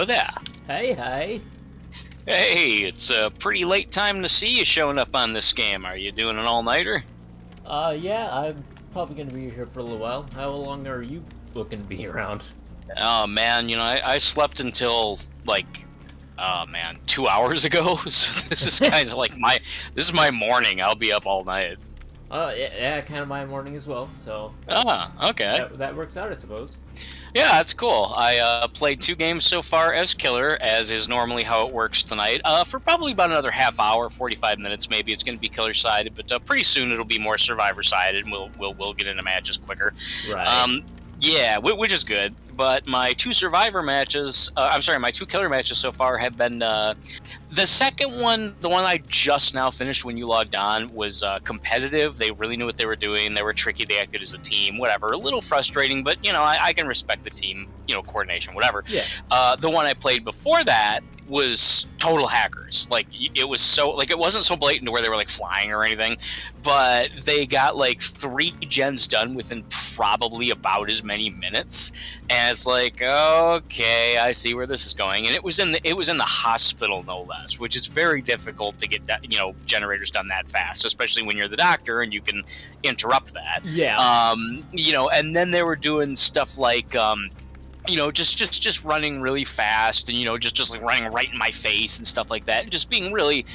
Hello there. Hey, hey. Hey, it's a pretty late time to see you showing up on this game. Are you doing an all-nighter? Yeah, I'm probably gonna be here for a little while. How long are you looking to be around? Oh man, I slept until like, oh man, 2 hours ago. So this is kind of like this is my morning. I'll be up all night. Yeah, kind of my morning as well, so Ah, okay. that works out, I suppose. Yeah, that's cool. I played 2 games so far as killer, as is normally how it works tonight. For probably about another half hour, 45 minutes maybe. It's going to be killer sided, but pretty soon it'll be more survivor sided, and we'll get into matches quicker. Right. Yeah, which is good. But my 2 survivor matches, my 2 killer matches so far have been the second one, the one I just now finished when you logged on, was competitive. They really knew what they were doing. They were tricky. They acted as a team. Whatever. A little frustrating, but I can respect the team, coordination, whatever. Yeah. The one I played before that was total hackers. Like, it was so, like, it wasn't so blatant to where they were like flying or anything, but they got like 3 gens done within probably about as many minutes. And it's like, okay, I see where this is going. And it was in the hospital, no less, which is very difficult to get generators done that fast, especially when you're the doctor and you can interrupt that. Yeah. And then they were doing stuff like just running really fast, and just like running right in my face and stuff like that, and just being really,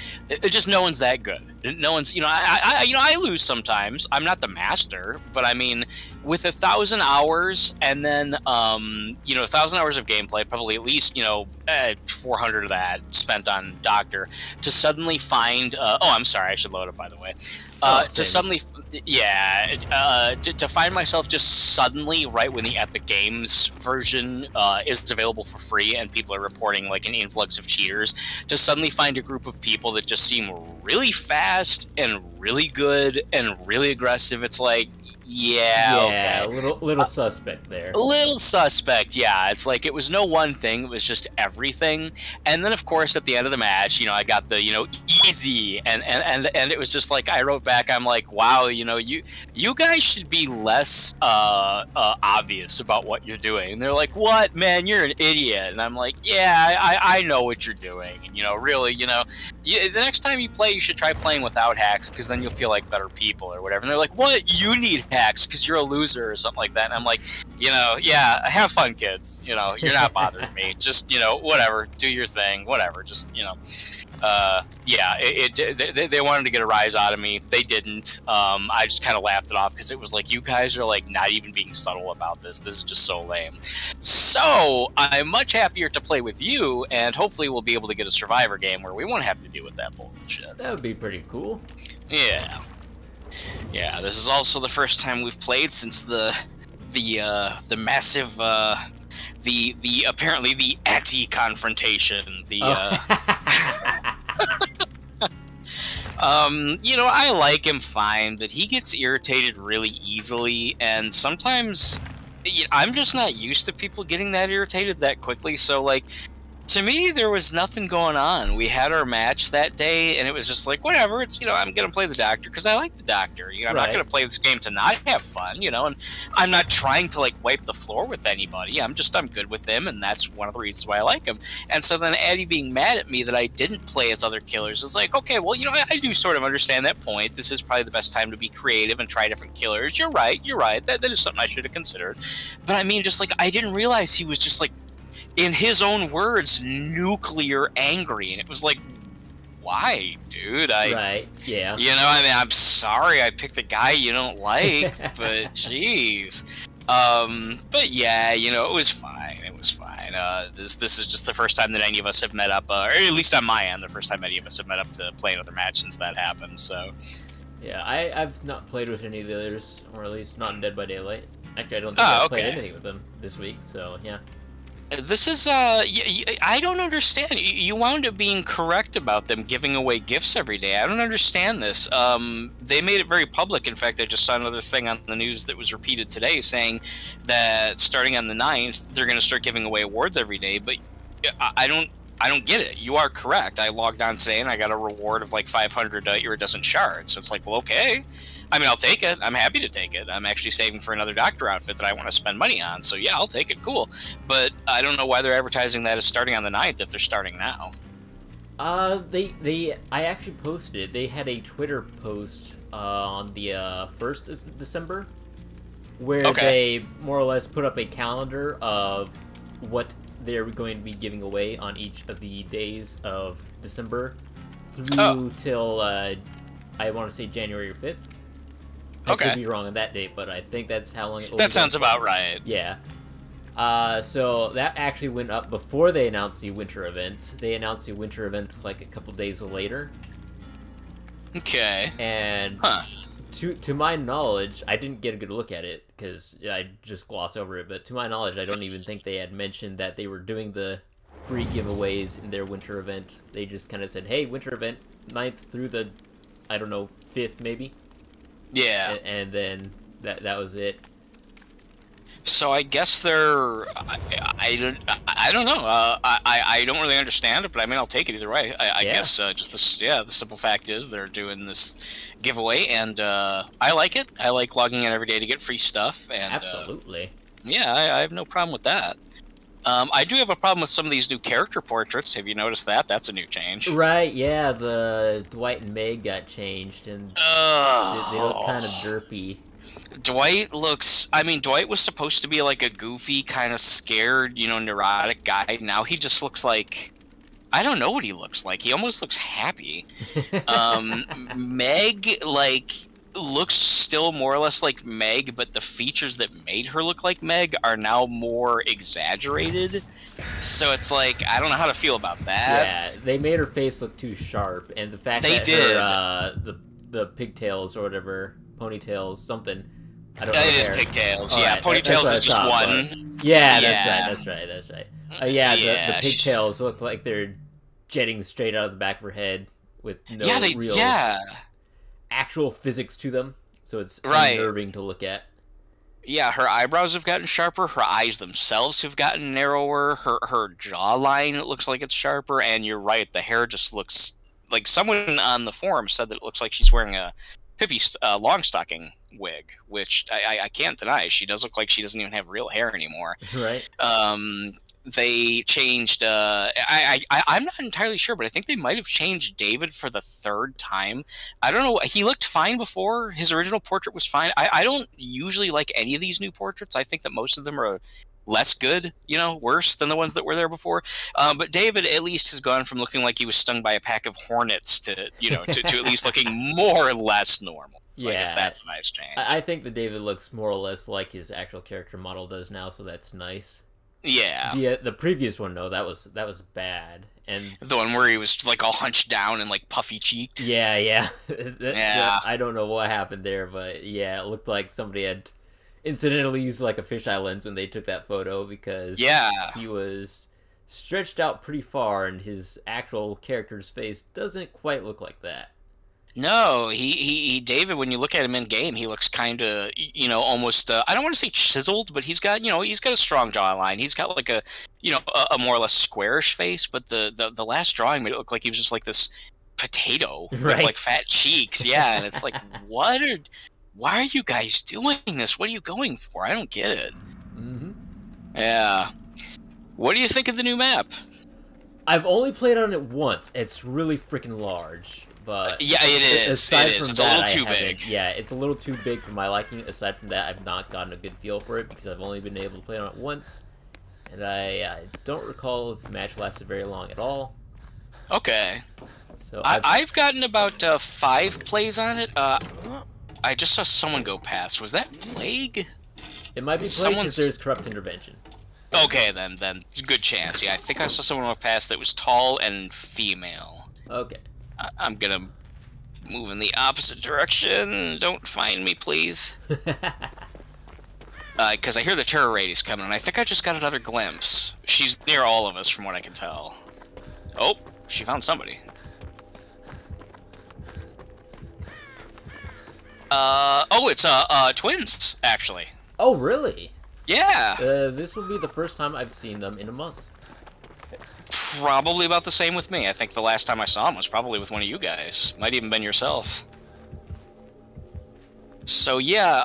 just no one's that good. No one's, I lose sometimes. I'm not the master, but I mean, with 1,000 hours, and then 1,000 hours of gameplay, probably at least 400 of that spent on Doctor, to suddenly find. I'm sorry, I should load it, by the way. To suddenly, to find myself just suddenly right when the Epic Games version is available for free, and people are reporting like an influx of cheaters, to suddenly find a group of people that just seem really fast and really good and really aggressive. It's like, okay. A little suspect there. A little suspect, yeah. It's like, it was no one thing, it was just everything. And then, of course, at the end of the match, I got the, easy, and it was just like, I wrote back, I'm like, wow, you guys should be less obvious about what you're doing. And they're like, what? Man, you're an idiot. And I'm like, yeah, I know what you're doing. And, really, the next time you play, you should try playing without hacks, because then you'll feel like better people or whatever. And they're like, what? You need hacks because you're a loser or something like that. And I'm like, yeah, have fun, kids. You're not bothering me. Just, whatever, do your thing, whatever. Just, they wanted to get a rise out of me. They didn't. I just kind of laughed it off, because it was like, you guys are like not even being subtle about this. This is just so lame. So I'm much happier to play with you, and hopefully we'll be able to get a survivor game where we won't have to deal with that bullshit. That would be pretty cool. Yeah. Yeah, this is also the first time we've played since the massive the apparently the anti-confrontation. I like him fine, but he gets irritated really easily, and sometimes I'm just not used to people getting that irritated that quickly. So like, to me, there was nothing going on. We had our match that day, and it was just like, whatever. It's, I'm going to play the Doctor because I like the Doctor. I'm not going to play this game to not have fun, and I'm not trying to, like, wipe the floor with anybody. I'm good with him, and that's one of the reasons why I like him. And so then Eddie being mad at me that I didn't play as other killers is like, okay, well, I do sort of understand that point. This is probably the best time to be creative and try different killers. You're right. That is something I should have considered. But, I mean, just, like, I didn't realize he was just, like, in his own words, nuclear angry. And it was like, why, dude? Right, yeah. I'm sorry I picked a guy you don't like, but jeez. But yeah, it was fine. It was fine. This is just the first time that any of us have met up, or at least on my end, the first time any of us have met up to play another match since that happened, so. Yeah, I've not played with any of the others, or at least not in Dead by Daylight. Actually, I don't think I've played anything with them this week, so yeah. This is, I don't understand. You wound up being correct about them giving away gifts every day. I don't understand this. They made it very public. In fact, I just saw another thing on the news that was repeated today saying that starting on the 9th, they're going to start giving away awards every day. But I don't I don't get it. You are correct. I logged on today and I got a reward of like 500 iridescent shards. So it's like, well, okay. I mean, I'll take it. I'm happy to take it. I'm actually saving for another doctor outfit that I want to spend money on. So yeah, I'll take it. Cool. But I don't know why they're advertising that as starting on the 9th if they're starting now. I actually posted it. They had a Twitter post on the 1st of December where they more or less put up a calendar of what they're going to be giving away on each of the days of December through till I want to say January 5th. I could be wrong on that date, but I think that's how long it will be. That sounds about right. Yeah. So that actually went up before they announced the winter event. They announced the winter event like a couple days later. Okay. And to my knowledge, I didn't get a good look at it because I just glossed over it. But to my knowledge, I don't even think they had mentioned that they were doing the free giveaways in their winter event. They just kind of said, "Hey, winter event, 9th through the, I don't know, 5th maybe." Yeah. And then that was it. So I guess they're I don't know. I don't really understand it, but I mean I'll take it either way. I guess just the simple fact is they're doing this giveaway, and I like it. I like logging in every day to get free stuff. And absolutely. Yeah, I have no problem with that. I do have a problem with some of these new character portraits. Have you noticed that? That's a new change. Right, yeah, the Dwight and Meg got changed, and they look kind of derpy. Dwight looks... I mean, Dwight was supposed to be like a goofy, kind of scared, you know, neurotic guy. Now he just looks like... I don't know what he looks like. He almost looks happy. Meg, like... looks still more or less like Meg, but the features that made her look like Meg are now more exaggerated. So it's like, I don't know how to feel about that. Yeah, they made her face look too sharp, and the fact that her, the pigtails or whatever, ponytails, something. I don't know. It is pigtails. Yeah, right. Ponytails is just one. Yeah, that's right. The pigtails look like they're jetting straight out of the back of her head with no real actual physics to them, so it's unnerving to look at. Yeah, her eyebrows have gotten sharper, her eyes themselves have gotten narrower, her jawline, it looks like it's sharper, and you're right, the hair just looks like someone on the forum said that it looks like she's wearing a Pippi Longstocking wig, which I can't deny. She does look like she doesn't even have real hair anymore. Right. They changed... I'm not entirely sure, but I think they might have changed David for the 3rd time. I don't know. He looked fine before. His original portrait was fine. I don't usually like any of these new portraits. I think that most of them are less good, you know, worse than the ones that were there before. But David at least has gone from looking like he was stung by a pack of hornets to, you know, to at least looking more or less normal. So yeah, I guess that's a nice change. I think that David looks more or less like his actual character model does now, so that's nice. Yeah. The previous one, though, that was bad. And the one where he was like all hunched down and like puffy cheeked. Yeah. I don't know what happened there, but yeah, it looked like somebody had incidentally used like a fisheye lens when they took that photo, because he was stretched out pretty far, and his actual character's face doesn't quite look like that. No, he David, when you look at him in game, he looks kind of, you know, almost, I don't want to say chiseled, but he's got, you know, he's got a strong jawline. He's got like a, you know, a more or less squarish face, but the last drawing made it look like he was just like this potato with like fat cheeks. Yeah, and it's like, why are you guys doing this? What are you going for? I don't get it. Mm-hmm. Yeah. What do you think of the new map? I've only played on it once. It's really freaking large. But yeah, it is. It's a little too big. Yeah, it's a little too big for my liking. Aside from that, I've not gotten a good feel for it because I've only been able to play on it once. And I don't recall if the match lasted very long at all. Okay. So I've gotten about 5 plays on it. I just saw someone go past. Was that Plague? It might be Plague because there's Corrupt Intervention. Okay, then good chance. Yeah, I think I saw someone go past that was tall and female. Okay. I'm gonna move in the opposite direction. Don't find me, please. Because I hear the terror raid coming, and I think I just got another glimpse. She's near all of us, from what I can tell. Oh, she found somebody. Oh, it's twins, actually. Oh, really? Yeah. This will be the first time I've seen them in a month. Probably about the same with me. I think the last time I saw him was probably with one of you guys. Might even been yourself. So yeah,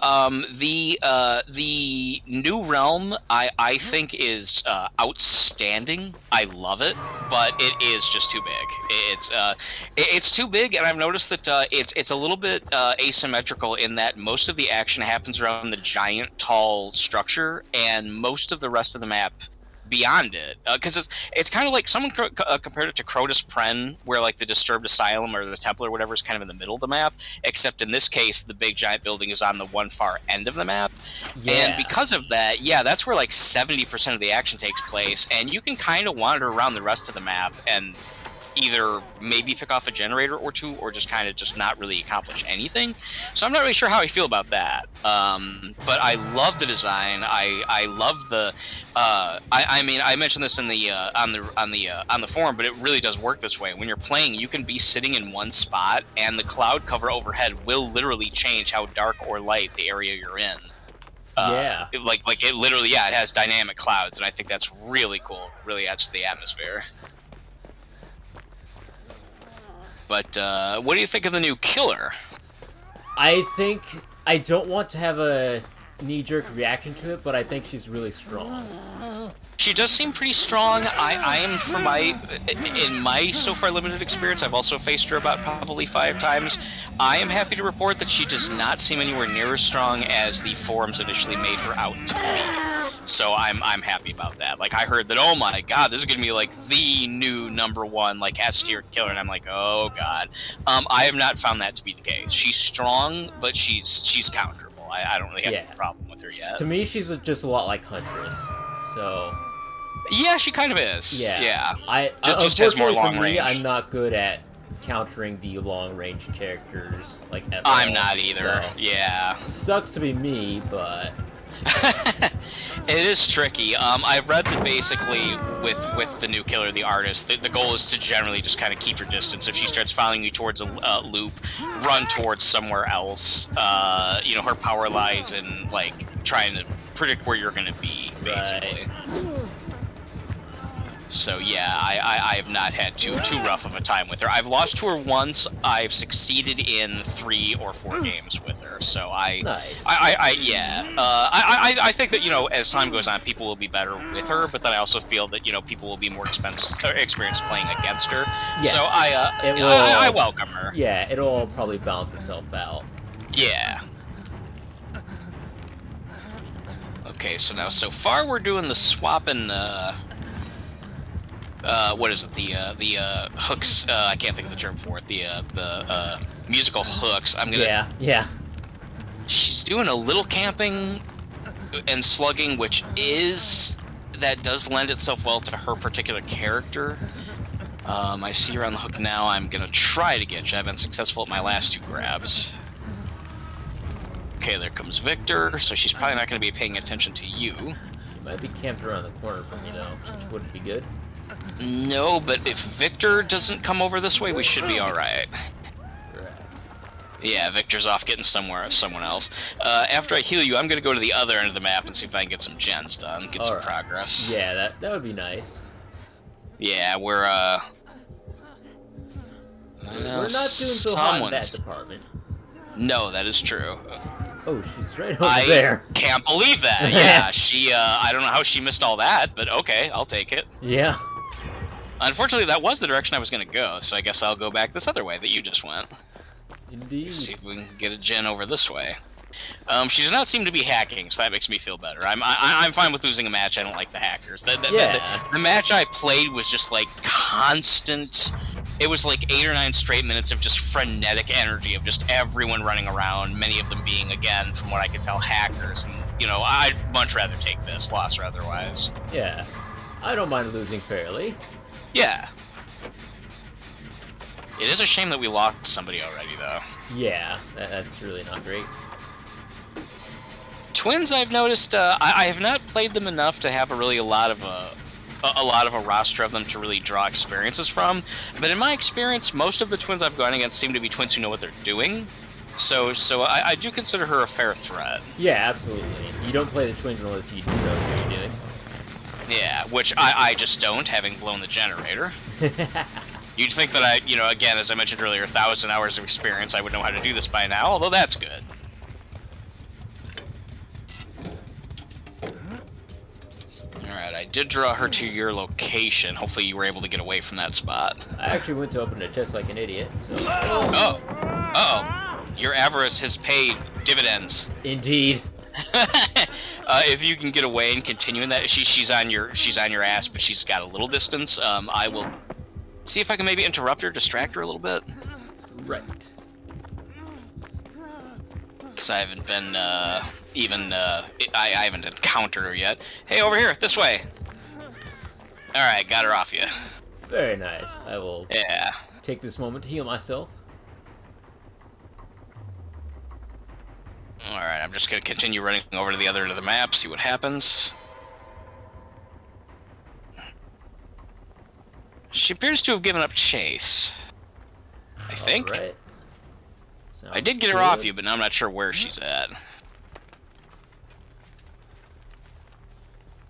the new realm I think is outstanding. I love it, but it is just too big. It's too big, and I've noticed that it's a little bit asymmetrical in that most of the action happens around the giant, tall structure, and most of the rest of the map beyond it, because it's kind of like someone compared it to Crotus Pren, where like the Disturbed Asylum or the Temple or whatever is kind of in the middle of the map, except in this case the big giant building is on the one far end of the map. Yeah. And because of that, yeah, that's where like 70% of the action takes place, and you can kind of wander around the rest of the map and either maybe pick off a generator or two, or just kind of just not really accomplish anything. So I'm not really sure how I feel about that. But I love the design. I love the. I mean, I mentioned this in the on the forum, but it really does work this way. When you're playing, you can be sitting in one spot, and the cloud cover overhead will literally change how dark or light the area you're in. Yeah. Like it literally, yeah, it has dynamic clouds, and I think that's really cool. Really adds to the atmosphere. But what do you think of the new killer? I think I don't want to have a knee-jerk reaction to it, but I think she's really strong. She does seem pretty strong. I am, for in my so far limited experience, I've also faced her about probably 5 times. I am happy to report that she does not seem anywhere near as strong as the forums initially made her out to be. So I'm happy about that. Like, I heard that, oh my god, this is gonna be like the new #1 like S tier killer, and I'm like, oh god. I have not found that to be the case. She's strong, but she's counterable. I don't really have any problem with her yet. To me, she's just a lot like Huntress. So. Yeah, she kind of is. Yeah. I just has more long range. I'm not good at countering the long range characters like at all. I'm not either. So, yeah. Sucks to be me, but. It is tricky. I've read that basically with the new killer, the artist, the goal is to generally just kind of keep your distance. If she starts following you towards a loop, run towards somewhere else. You know, her power lies in like trying to predict where you're going to be, basically. Right. So yeah, I have not had too rough of a time with her. I've lost to her once. I've succeeded in 3 or 4 games with her. So nice. I think that, you know, as time goes on, people will be better with her. But then I also feel that, you know, people will be more experienced playing against her. Yes. So I welcome her. Yeah, it'll probably balance itself out. Yeah. Okay, so now so far we're doing the swapping. What is it? The hooks. I can't think of the term for it. The musical hooks. I'm gonna. Yeah. She's doing a little camping and slugging, which does lend itself well to her particular character. I see her on the hook now. I'm gonna try to get you. I've been successful at my last 2 grabs. Okay, there comes Victor. So she's probably not gonna be paying attention to you. She might be camped around the corner from me though, which wouldn't be good. No, but if Victor doesn't come over this way, we should be alright. Yeah, Victor's off getting someone else. After I heal you, I'm going to go to the other end of the map and see if I can get some gens done, get some progress. Yeah, that would be nice. Yeah, we're not doing so hot in that department. No, that is true. Oh, she's right over there. I can't believe that. Yeah, she, I don't know how she missed all that, but okay, I'll take it. Yeah. Unfortunately, that was the direction I was going to go, so I guess I'll go back this other way that you just went. Indeed. Let's see if we can get a gen over this way. She does not seem to be hacking, so that makes me feel better. I'm fine with losing a match. I don't like the hackers. The match I played was just like constant. It was like 8 or 9 straight minutes of just frenetic energy of just everyone running around. Many of them being, again, from what I could tell, hackers. And you know, I'd much rather take this, loss or otherwise. Yeah, I don't mind losing fairly. Yeah. It is a shame that we lost somebody already, though. Yeah, that's really not great. Twins, I've noticed, I have not played them enough to have a lot of a roster of them to really draw experiences from. But in my experience, most of the twins I've gone against seem to be twins who know what they're doing. So I do consider her a fair threat. Yeah, absolutely. You don't play the twins unless you know what you're doing. Yeah, which I just don't, having blown the generator. You'd think that I, you know, again, as I mentioned earlier, 1,000 hours of experience, I would know how to do this by now, although that's good. Alright, I did draw her to your location. Hopefully you were able to get away from that spot. I actually went to open a chest like an idiot, so... Oh! Uh-oh. Your avarice has paid dividends. Indeed. If you can get away and continue in that, she's on your ass, but she's got a little distance. I will see if I can maybe interrupt her, distract her a little bit. Right. Because I haven't been I haven't encountered her yet. Hey, over here, this way. All right, got her off you. Very nice. I will. Yeah. Take this moment to heal myself. Alright, I'm just going to continue running over to the other end of the map, see what happens. She appears to have given up chase. I think. Right. I did get her off you, but now I'm not sure where she's at.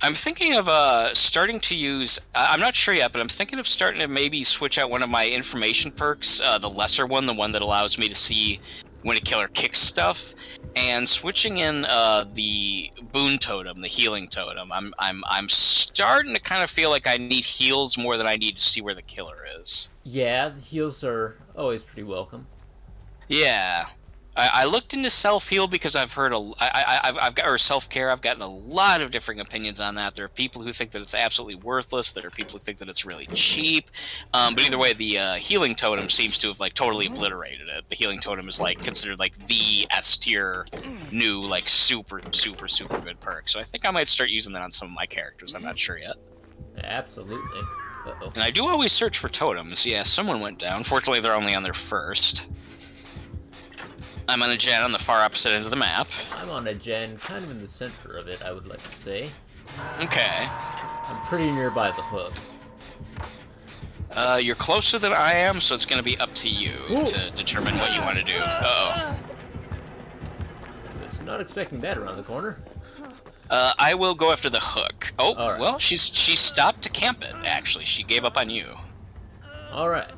I'm thinking of starting to use... I'm not sure yet, but I'm thinking of starting to maybe switch out one of my information perks, the lesser one, the one that allows me to see when a killer kicks stuff, and switching in the boon totem, the healing totem. I'm starting to kind of feel like I need heals more than I need to see where the killer is. Yeah, the heals are always pretty welcome. Yeah. I looked into self-heal because I've heard I've got, or self-care, I've gotten a lot of different opinions on that. There are people who think that it's absolutely worthless. There are people who think that it's really cheap. But either way, the healing totem seems to have, like, totally obliterated it. The healing totem is, like, considered, like, the S-tier new, like, super, super, super good perk. So I think I might start using that on some of my characters. I'm not sure yet. Absolutely. Uh-oh. And I do always search for totems. Yeah, someone went down. Fortunately, they're only on their first. I'm on a gen on the far opposite end of the map. I'm on a gen kind of in the center of it, I would like to say. Okay. I'm pretty nearby the hook. You're closer than I am, so it's going to be up to you to determine what you want to do. Uh-oh. Was not expecting that around the corner. I will go after the hook. Oh, right. Well, she stopped to camp it, actually. She gave up on you. Alright.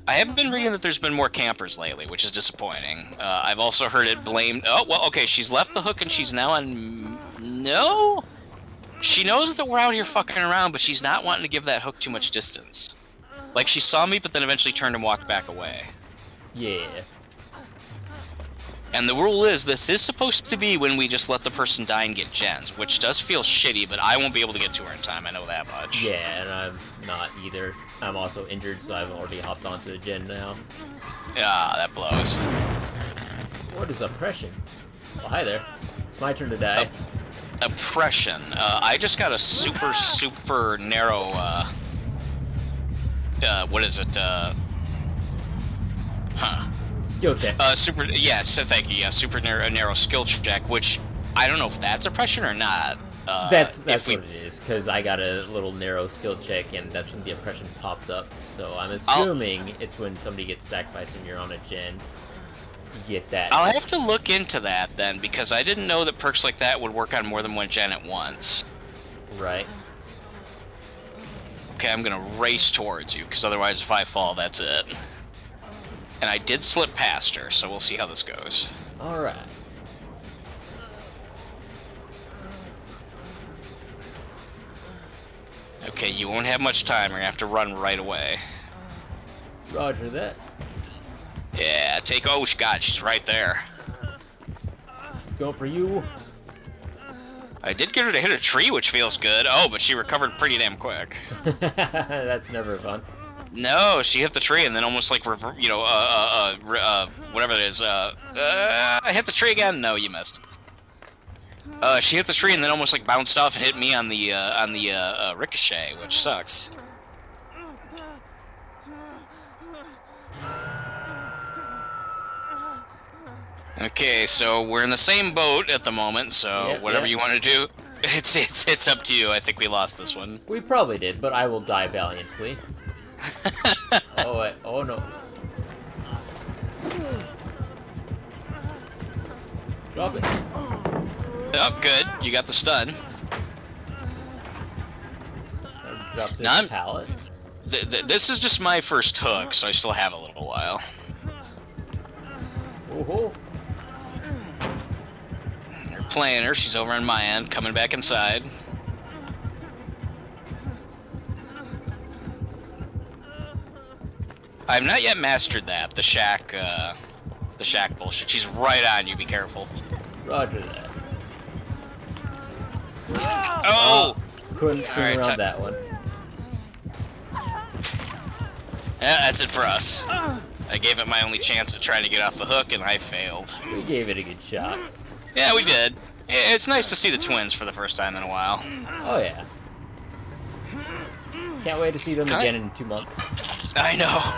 I have been reading that there's been more campers lately, which is disappointing. I've also heard it blamed... Oh, well, okay, she's left the hook and she's now on... No? She knows that we're out here fucking around, but she's not wanting to give that hook too much distance. Like, she saw me, but then eventually turned and walked back away. Yeah. And the rule is, this is supposed to be when we just let the person die and get gens, which does feel shitty, but I won't be able to get to her in time, I know that much. Yeah, and I'm not either. I'm also injured, so I've already hopped onto a gen now. Ah, that blows. What is oppression? Oh, hi there. It's my turn to die. Oppression. I just got a super, super narrow, what is it, Skill check. So thank you, yeah, super narrow skill check, which, I don't know if that's oppression or not. That's what it is, because I got a little narrow skill check, and that's when the oppression popped up. So I'm assuming it's when somebody gets sacrificed and you're on a gen. You get that. I'll have to look into that, then, because I didn't know that perks like that would work on more than one gen at once. Right. Okay, I'm gonna race towards you, because otherwise if I fall, that's it. And I did slip past her, so we'll see how this goes. Alright. Okay, you won't have much time. You're gonna have to run right away. Roger that. Yeah, oh, God, she's right there. She's going for you. I did get her to hit a tree, which feels good. Oh, but she recovered pretty damn quick. That's never fun. No, she hit the tree and then almost like, whatever it is, I hit the tree again. No, you missed. She hit the tree and then almost like bounced off and hit me on the ricochet, which sucks. Okay, so we're in the same boat at the moment, so whatever you want to do, it's up to you. I think we lost this one. We probably did, but I will die valiantly. Oh, wait. Oh no. Drop it. Oh, good. You got the stun. Drop this Now pallet. This is just my first hook, so I still have a little while. Oh. They're playing her. She's over on my end, coming back inside. I've not yet mastered that. The shack bullshit. She's right on you. Be careful. Roger that. Oh! Couldn't swing around that one. Yeah, that's it for us. I gave it my only chance at trying to get off the hook, and I failed. We gave it a good shot. Yeah, we did. It's nice to see the twins for the first time in a while. Oh, yeah. Can't wait to see them again in 2 months. I know.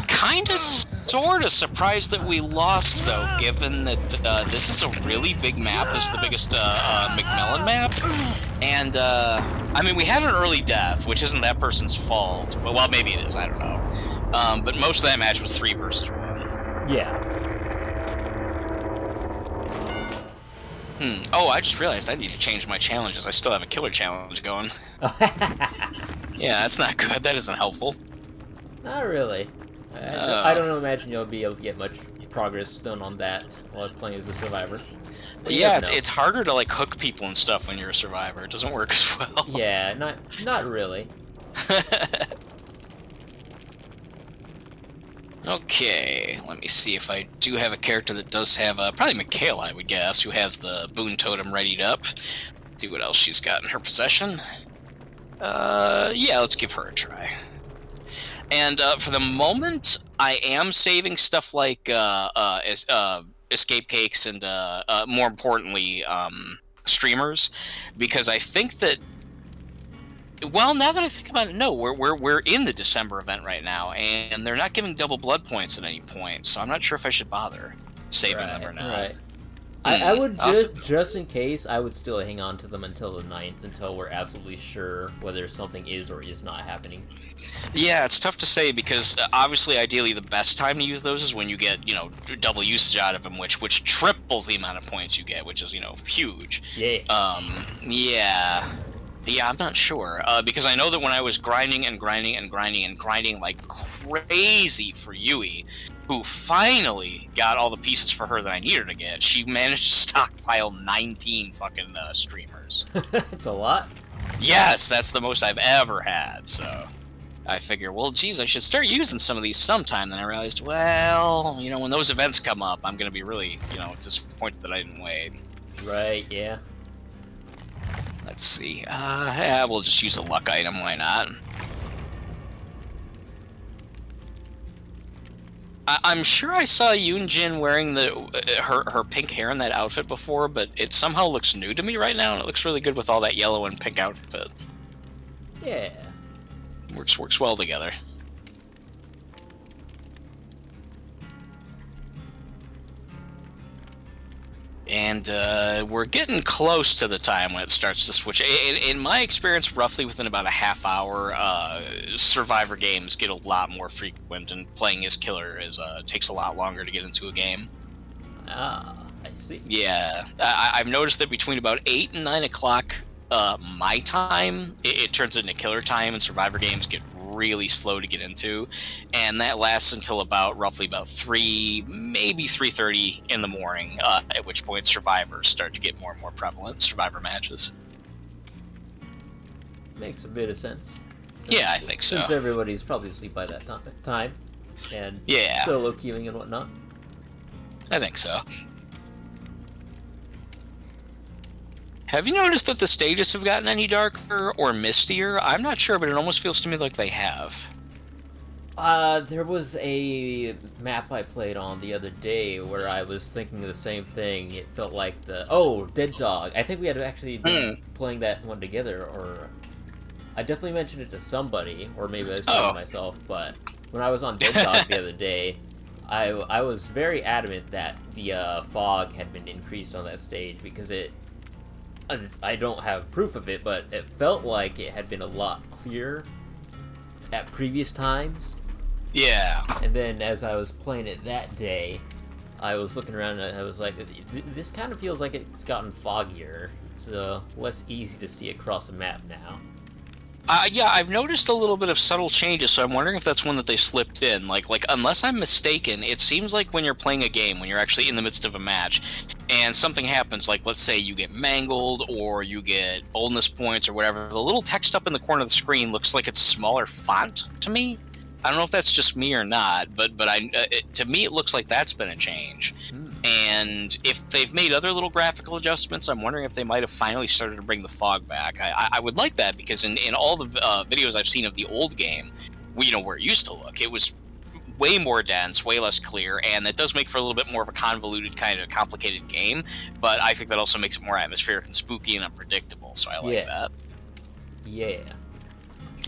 Kinda, sorta surprised that we lost, though, given that this is a really big map. This is the biggest McMillan map. And, I mean, we had an early death, which isn't that person's fault. Well, maybe it is, I don't know. But most of that match was 3 versus 1. Yeah. Oh, I just realized I need to change my challenges. I still have a killer challenge going. Yeah, that's not good. That isn't helpful. Not really. I don't imagine you'll be able to get much progress done on that while playing as a survivor. Yeah, it's harder to like hook people and stuff when you're a survivor. It doesn't work as well. Yeah, not really. Okay, let me see if I do have a character that does have probably Mikhail, I would guess, who has the boon totem readied up. See what else she's got in her possession. Yeah, let's give her a try. And for the moment, I am saving stuff like escape cakes and more importantly, streamers, because I think that. Well, now that I think about it, no, we're in the December event right now, and they're not giving double blood points at any point, so I'm not sure if I should bother saving them or not. Right. I would just in case, I would still hang on to them until the 9th, until we're absolutely sure whether something is or is not happening. Yeah, it's tough to say because obviously, ideally, the best time to use those is when you get double usage out of them, which triples the amount of points you get, which is huge. Yeah. Yeah, I'm not sure, because I know that when I was grinding like crazy for Yui, who finally got all the pieces for her that I needed to get, she managed to stockpile 19 fucking streamers. That's a lot. Yes, that's the most I've ever had, so I figure, well, geez, I should start using some of these sometime. Then I realized, well, when those events come up, I'm going to be really, disappointed that I didn't wait. Right, yeah. Let's see. Yeah, we'll just use a luck item. Why not? I'm sure I saw Yoonjin wearing her pink hair in that outfit before, but it somehow looks new to me right now, and it looks really good with all that yellow and pink outfit. Yeah. Works well together. And we're getting close to the time when it starts to switch. In my experience, roughly within about a half hour, Survivor games get a lot more frequent, and playing as killer takes a lot longer to get into a game. Ah, I see. Yeah, I've noticed that between about 8 and 9 o'clock my time, it turns into killer time, and Survivor games get really slow to get into, and that lasts until roughly about 3, maybe 3:30 in the morning, at which point survivors start to get more and more prevalent, survivor matches. Makes a bit of sense. Yeah, I think so. Since everybody's probably asleep by that time, and solo queuing and whatnot. I think so. Have you noticed that the stages have gotten any darker or mistier? I'm not sure, but it almost feels to me like they have. There was a map I played on the other day where I was thinking the same thing. It felt like Dead Dog. I think we had actually been playing that one together, or I definitely mentioned it to somebody, or maybe I was talking to myself, but when I was on Dead Dog the other day, I was very adamant that the fog had been increased on that stage, because I don't have proof of it, but it felt like it had been a lot clearer at previous times. Yeah. And then as I was playing it that day, I was looking around and I was like, this kind of feels like it's gotten foggier. It's less easy to see across the map now. Yeah, I've noticed a little bit of subtle changes, so I'm wondering if that's one that they slipped in. Like unless I'm mistaken, it seems like when you're playing a game, when you're actually in the midst of a match, and something happens, like let's say you get mangled or you get boldness points or whatever, the little text up in the corner of the screen looks like it's smaller font to me. I don't know if that's just me or not, but to me it looks like that's been a change. And if they've made other little graphical adjustments, I'm wondering if they might have finally started to bring the fog back. I would like that, because in all the videos I've seen of the old game, where it used to look, it was way more dense, way less clear, and it does make for a little bit more of a convoluted, kind of complicated game, but I think that also makes it more atmospheric and spooky and unpredictable, so I like that. Yeah.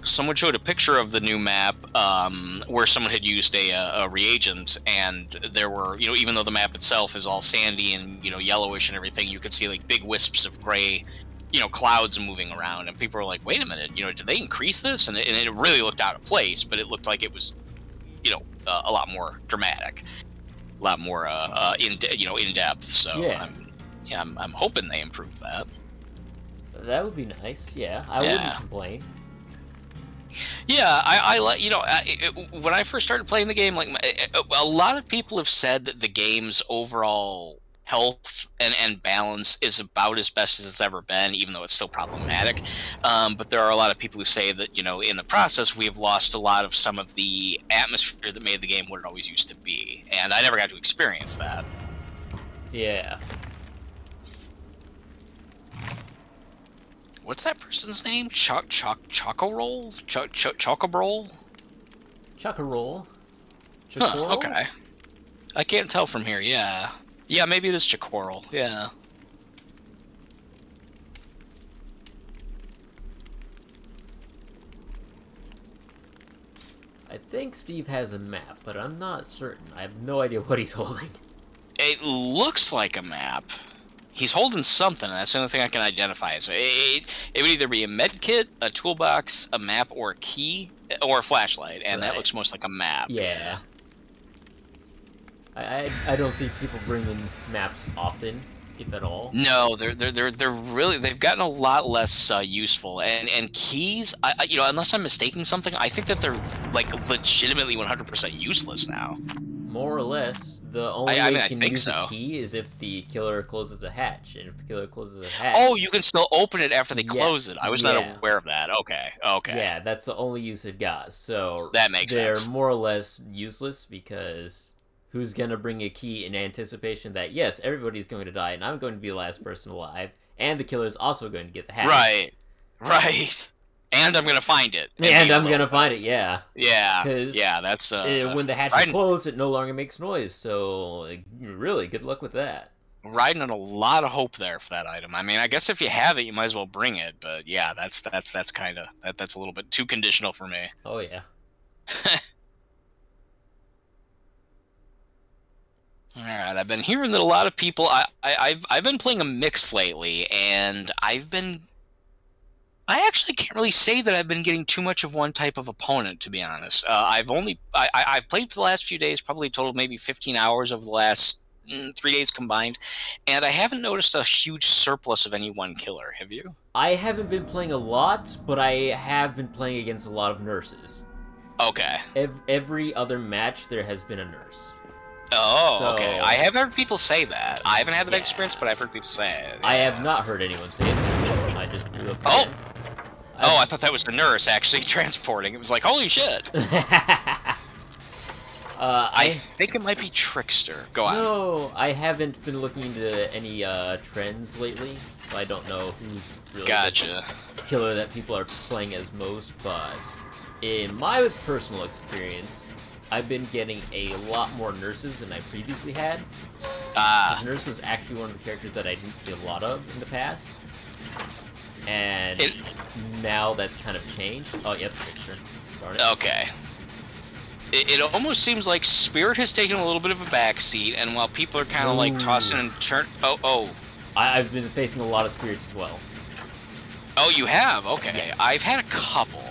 Someone showed a picture of the new map where someone had used a reagent, and there were, even though the map itself is all sandy and, yellowish and everything, you could see like big wisps of gray, clouds moving around, and people were like, wait a minute, did they increase this? And it really looked out of place, but it looked like it was, a lot more dramatic, a lot more in depth. So yeah. I'm hoping they improve that. That would be nice. Yeah, I wouldn't complain. Yeah, I like, when I first started playing the game, like a lot of people have said that the game's overall health and balance is about as best as it's ever been, even though it's still problematic. But there are a lot of people who say that, in the process, we have lost a lot of some of the atmosphere that made the game what it always used to be. And I never got to experience that. Yeah. What's that person's name? Choco-Roll? Choco-Roll? Choco-Roll? Huh, okay. I can't tell from here, yeah. Yeah, maybe it is Choco-Roll, yeah. I think Steve has a map, but I'm not certain. I have no idea what he's holding. It looks like a map. He's holding something, and that's the only thing I can identify. So it would either be a med kit, a toolbox, a map, or a key, or a flashlight, and that looks most like a map. Yeah. I don't see people bringing maps often, if at all. No, they're really, they've gotten a lot less useful, and keys, unless I'm mistaking something, I think that they're like legitimately 100% useless now. More or less. The only way you can use a key is if the killer closes a hatch, and if the killer closes a hatch... Oh, you can still open it after they close it. I was not aware of that. Okay. Yeah, that's the only use they've got. So that makes sense. They're more or less useless, because who's going to bring a key in anticipation that, yes, everybody's going to die, and I'm going to be the last person alive, and the killer's also going to get the hatch. Right. And I'm gonna find it. And I'm gonna find it, yeah. Yeah, that's... when the hatch is closed, it no longer makes noise, so really, good luck with that. Riding on a lot of hope there for that item. I mean, I guess if you have it, you might as well bring it, but yeah, that's kind of... That's a little bit too conditional for me. Oh, yeah. Alright, I've been hearing that a lot of people... I've been playing a mix lately, and I actually can't really say that I've been getting too much of one type of opponent, to be honest. I've played for the last few days, probably a total of maybe 15 hours of the last 3 days combined, and I haven't noticed a huge surplus of any one killer. Have you? I haven't been playing a lot, but I have been playing against a lot of nurses. Okay. Every other match, there has been a nurse. Oh, okay. I have heard people say that. I haven't had that experience, but I've heard people say it. Yeah. I have not heard anyone say it, so I just blew up. I thought that was the nurse actually transporting. It was like, holy shit. I think it might be Trickster. Go on. No, I haven't been looking into any trends lately, so I don't know who's really the killer that people are playing as most, but in my personal experience, I've been getting a lot more nurses than I previously had. Because Nurse was actually one of the characters that I didn't see a lot of in the past. And now that's kind of changed. Oh, yep, Trickster. Darn it. Okay. It almost seems like Spirit has taken a little bit of a backseat, and while people are kind of like tossing and turn... I've been facing a lot of Spirits as well. Oh, you have? Okay. Yeah. I've had a couple.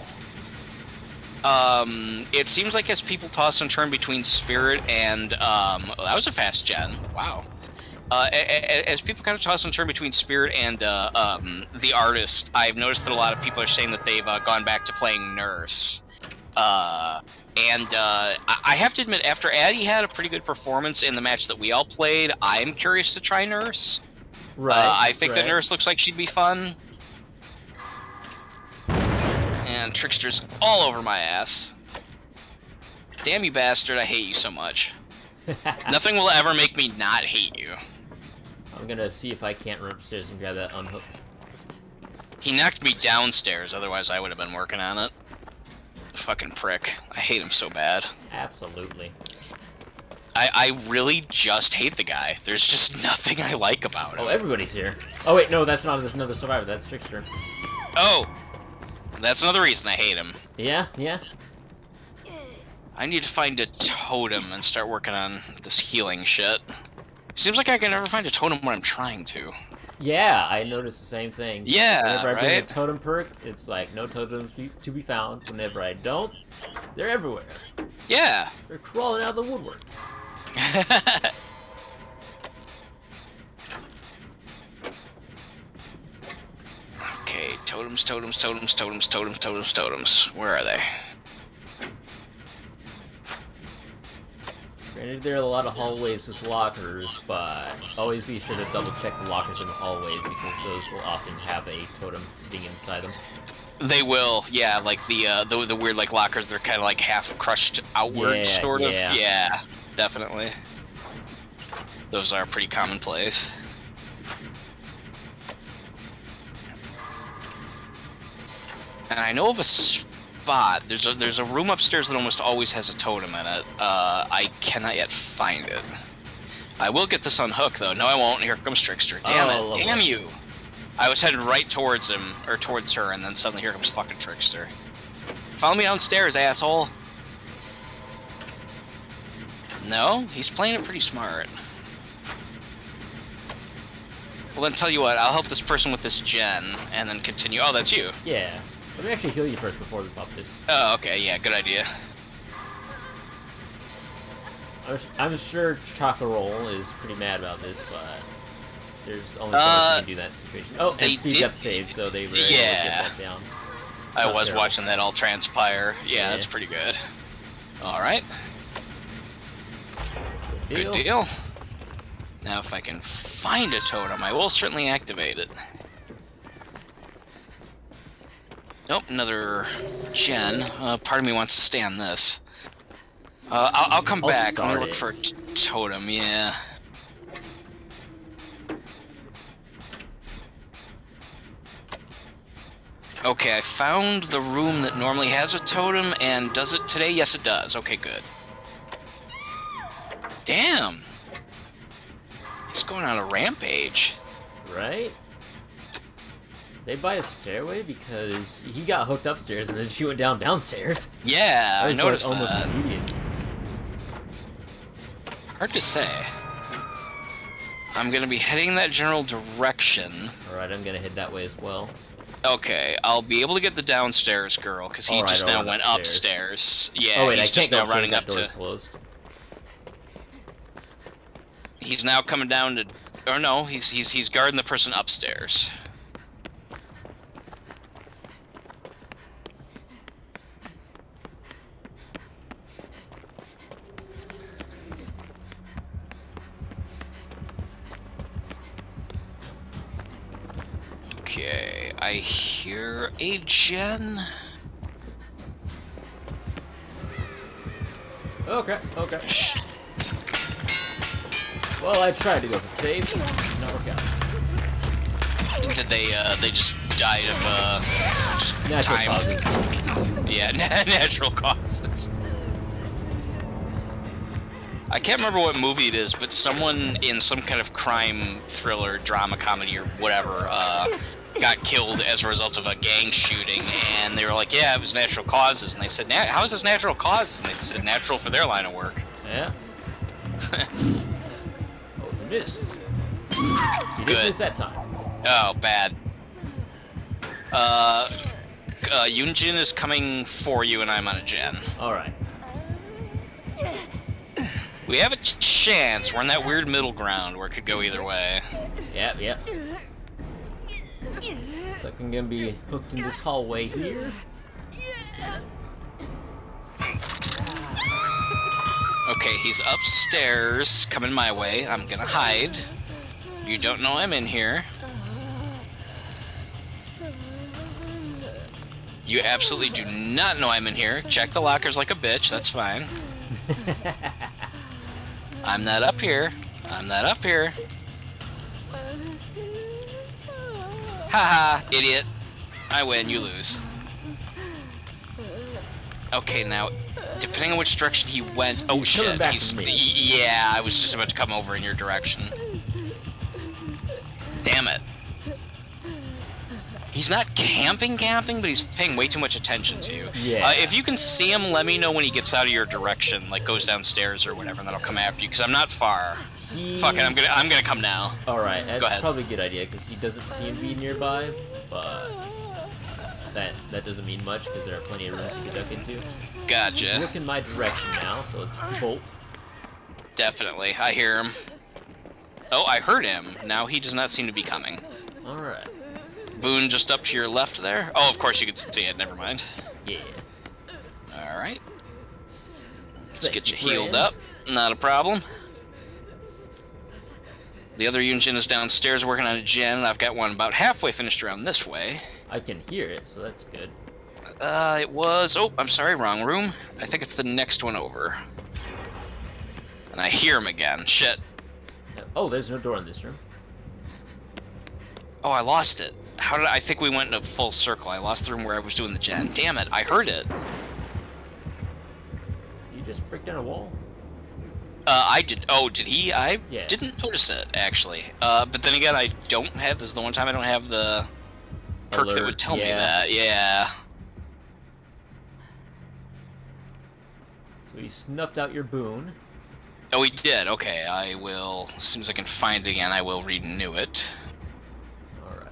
It seems like as people toss and turn between Spirit and... that was a fast gen. Wow. As people kind of toss and turn between Spirit and the artist, I've noticed that a lot of people are saying that they've gone back to playing Nurse. I have to admit, after Addie had a pretty good performance in the match that we all played, I'm curious to try Nurse. Right. I think that Nurse looks like she'd be fun. And Trickster's all over my ass. Damn you, bastard! I hate you so much. Nothing will ever make me not hate you. I'm gonna see if I can't run upstairs and grab that unhook. He knocked me downstairs, otherwise I would have been working on it. Fucking prick. I hate him so bad. Absolutely. I really just hate the guy. There's just nothing I like about him. Oh, everybody's here. Oh wait, no, that's not another survivor. That's Trickster. Oh! That's another reason I hate him. Yeah, yeah. I need to find a totem and start working on this healing shit. Seems like I can never find a totem when I'm trying to. Yeah, I noticed the same thing. Yeah, whenever I bring a right? totem perk, it's like, no totems to be found. Whenever I don't, they're everywhere. Yeah. They're crawling out of the woodwork. Okay, totems, totems, totems, totems, totems, totems, totems. Where are they? Granted, there are a lot of hallways with lockers, but always be sure to double check the lockers in the hallways because those will often have a totem sitting inside them. They will, yeah, like the weird like lockers. They're kind of like half crushed outward, Yeah, sort of. yeah. Yeah, definitely. Those are pretty commonplace. And I know of a spot. There's a room upstairs that almost always has a totem in it. I cannot yet find it. I will get this on hook though. No, I won't. Here comes Trickster. Damn it! Damn you! I was headed right towards him or towards her, and then suddenly here comes fucking Trickster. Follow me downstairs, asshole. No, he's playing it pretty smart. Well, then tell you what. I'll help this person with this gen, and then continue. Oh, that's you. Yeah. Let me actually heal you first before we pop this. Oh, okay, yeah, good idea. I'm sure Chocoroll is pretty mad about this, but there's only so much you can do in that situation. Oh, and Steve got saved, so they were able to get that down. I was watching that all transpire. Yeah, that's pretty good. Alright. Good deal. Now if I can find a totem, I will certainly activate it. Nope, another gen. Part of me wants to stay on this. I'll come back. I'm gonna look for a totem, yeah. Okay, I found the room that normally has a totem, and does it today? Yes, it does. Okay, good. Damn! He's going on a rampage. Right? They buy a stairway because he got hooked upstairs and then she went downstairs. Yeah, I noticed like almost that. immediate. Hard to say. I'm gonna be heading that general direction. Alright, I'm gonna head that way as well. Okay, I'll be able to get the downstairs girl, because he just now went upstairs. Yeah, oh wait, he's I can't just now go running up that door's to... closed. He's now coming down to... Or no, he's guarding the person upstairs. Okay, I hear a gen. Okay, okay. Well, I tried to go for the save. Did not work out. Did they just died of, just natural time? Causes. Yeah, natural causes. I can't remember what movie it is, but someone in some kind of crime thriller, drama, comedy, or whatever, got killed as a result of a gang shooting, and they were like, yeah, it was natural causes. And they said, how is this natural causes? And they said, natural for their line of work. Yeah. Oh, you missed. You didn't miss that time. Oh, bad. Yunjin is coming for you, and I'm on a gen. Alright. We have a chance. We're in that weird middle ground where it could go either way. Yep, yep. So I'm gonna be hooked in this hallway here. Okay, he's upstairs, coming my way. I'm gonna hide. You don't know I'm in here. You absolutely do not know I'm in here. Check the lockers like a bitch, that's fine. I'm not up here. I'm not up here. Haha, idiot. I win, you lose. Okay, now, depending on which direction he went... Oh, shit. Yeah, I was just about to come over in your direction. Damn it. He's not camping, but he's paying way too much attention to you. Yeah. If you can see him, let me know when he gets out of your direction, like goes downstairs or whatever, and then I'll come after you, because I'm not far. Fuck it, I'm gonna come now. Alright, Go that's ahead. probably a good idea, because he doesn't seem to be nearby, but that doesn't mean much, because there are plenty of rooms you can duck into. Gotcha. He's looking my direction now, so let's bolt. Definitely, I hear him. Oh, I heard him. Now he does not seem to be coming. Alright. Boone just up to your left there. Oh, of course you can see it. Never mind. Yeah. Alright. Let's get you healed up. Not a problem. The other Yunjin is downstairs working on a gen, and I've got one about halfway finished around this way. I can hear it, so that's good. It was... Oh, I'm sorry, wrong room. I think it's the next one over. And I hear him again. Shit. Oh, there's no door in this room. Oh, I lost it. How did I think we went in a full circle? I lost the room where I was doing the gen. Damn it, I heard it. You just break down a wall? I did. Oh, did he? I Yeah. didn't notice it, actually. But then again, I don't have... This is the one time I don't have the perk that would tell me that. Yeah. So he snuffed out your boon. Oh, he did. Okay, I will... As soon as I can find it again, I will renew it. Alright.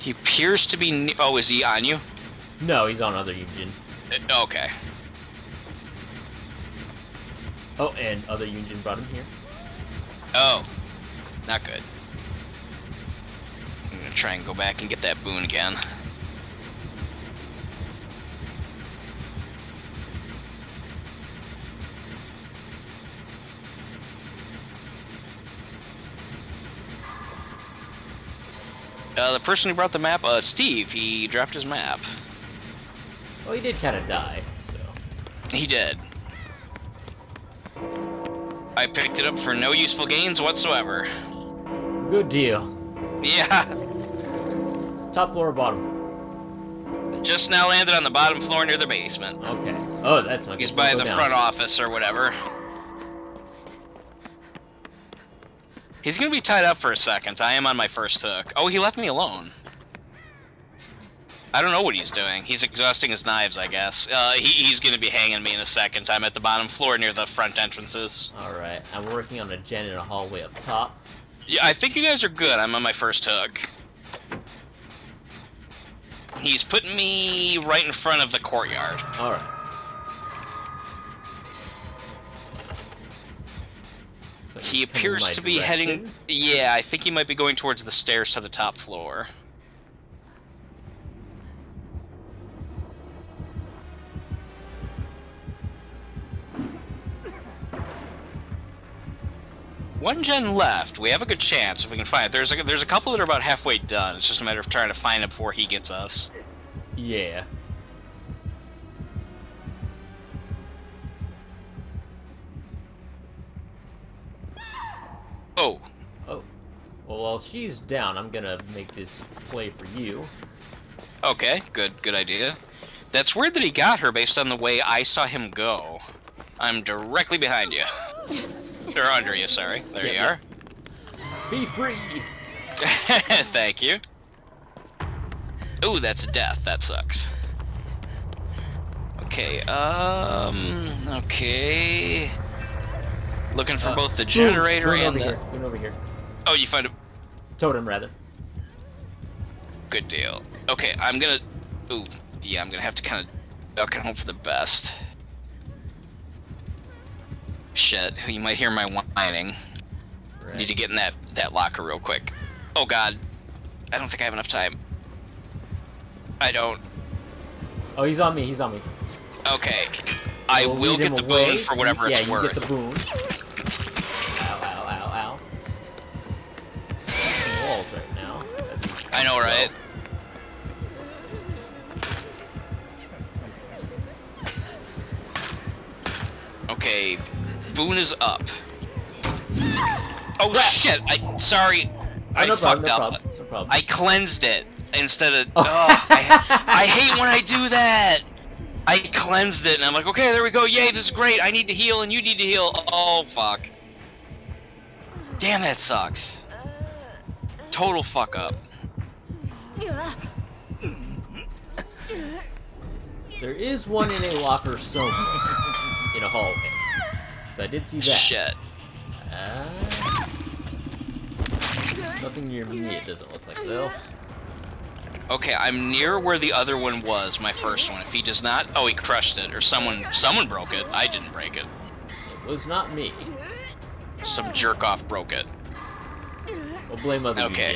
He appears to be... Oh, is he on you? No, he's on other Yunjin. Okay. Oh, and other Yunjin brought him here. Oh. Not good. I'm gonna try and go back and get that boon again. The person who brought the map, Steve, he dropped his map. Well, he did kind of die, so... He did. I picked it up for no useful gains whatsoever. Good deal. Yeah. Top floor or bottom? Just now landed on the bottom floor near the basement. Okay. Oh, that's not good. He's by the front office or whatever. He's gonna be tied up for a second. I am on my first hook. Oh, he left me alone. I don't know what he's doing. He's exhausting his knives, I guess. He's gonna be hanging me in a second. I'm at the bottom floor near the front entrances. Alright, I'm working on a gen in a hallway up top. Yeah, I think you guys are good. I'm on my first hook. He's putting me right in front of the courtyard. Alright. So He appears to be heading... Yeah, I think he might be going towards the stairs to the top floor. One gen left. We have a good chance if we can find it. There's a couple that are about halfway done. It's just a matter of trying to find it before he gets us. Yeah. Oh. Oh. Well, while she's down, I'm gonna make this play for you. Okay, good idea. That's weird that he got her based on the way I saw him go. I'm directly behind you. Or under you, sorry. There you are. Be free! Thank you. Ooh, that's a death. That sucks. Okay, okay. Looking for both the generator and the... Boone over here. Oh, you find a... Totem, rather. Good deal. Okay, I'm gonna... Ooh, yeah, I'm gonna have to kind of duck and hope for the best. Shit, you might hear my whining. Right. Need to get in that locker real quick. Oh god. I don't think I have enough time. I don't. Oh, he's on me, he's on me. Okay. I We'll will lead get him the away. boon for whatever it's Yeah, you worth. get the boon. Ow, ow, ow, ow. Some walls right now. I know, right? Okay, boon is up. Oh shit! Sorry, I no fucked problem, up. no problem. I cleansed it instead of. Oh, I hate when I do that. I cleansed it, and I'm like, okay, there we go. Yay, this is great. I need to heal, and you need to heal. Oh fuck! Damn, that sucks. Total fuck up. There is one in a locker somewhere. In a hallway. So I did see that. Shit. Nothing near me, it doesn't look like, though. Okay, I'm near where the other one was, my first one. If he does not... Oh, he crushed it. Or someone broke it. I didn't break it. It was not me. Some jerk-off broke it. We'll blame other Okay.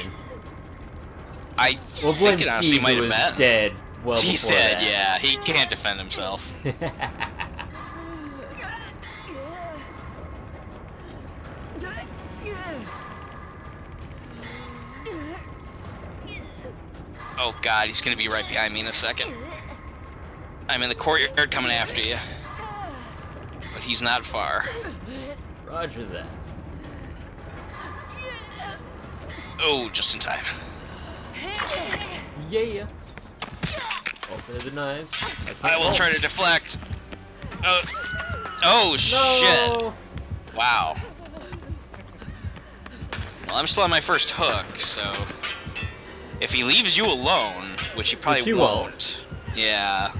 Eugene. We'll blame think it honestly Steve, might who have was been. dead well He's before dead, that. yeah. He can't defend himself. Oh god, he's gonna be right behind me in a second. I'm in the courtyard coming after you. But he's not far. Roger that. Oh, just in time. Yeah. Open the knives. I will try to deflect. Oh No! shit. Wow. Well, I'm still on my first hook, so... If he leaves you alone, which he probably won't. Yeah.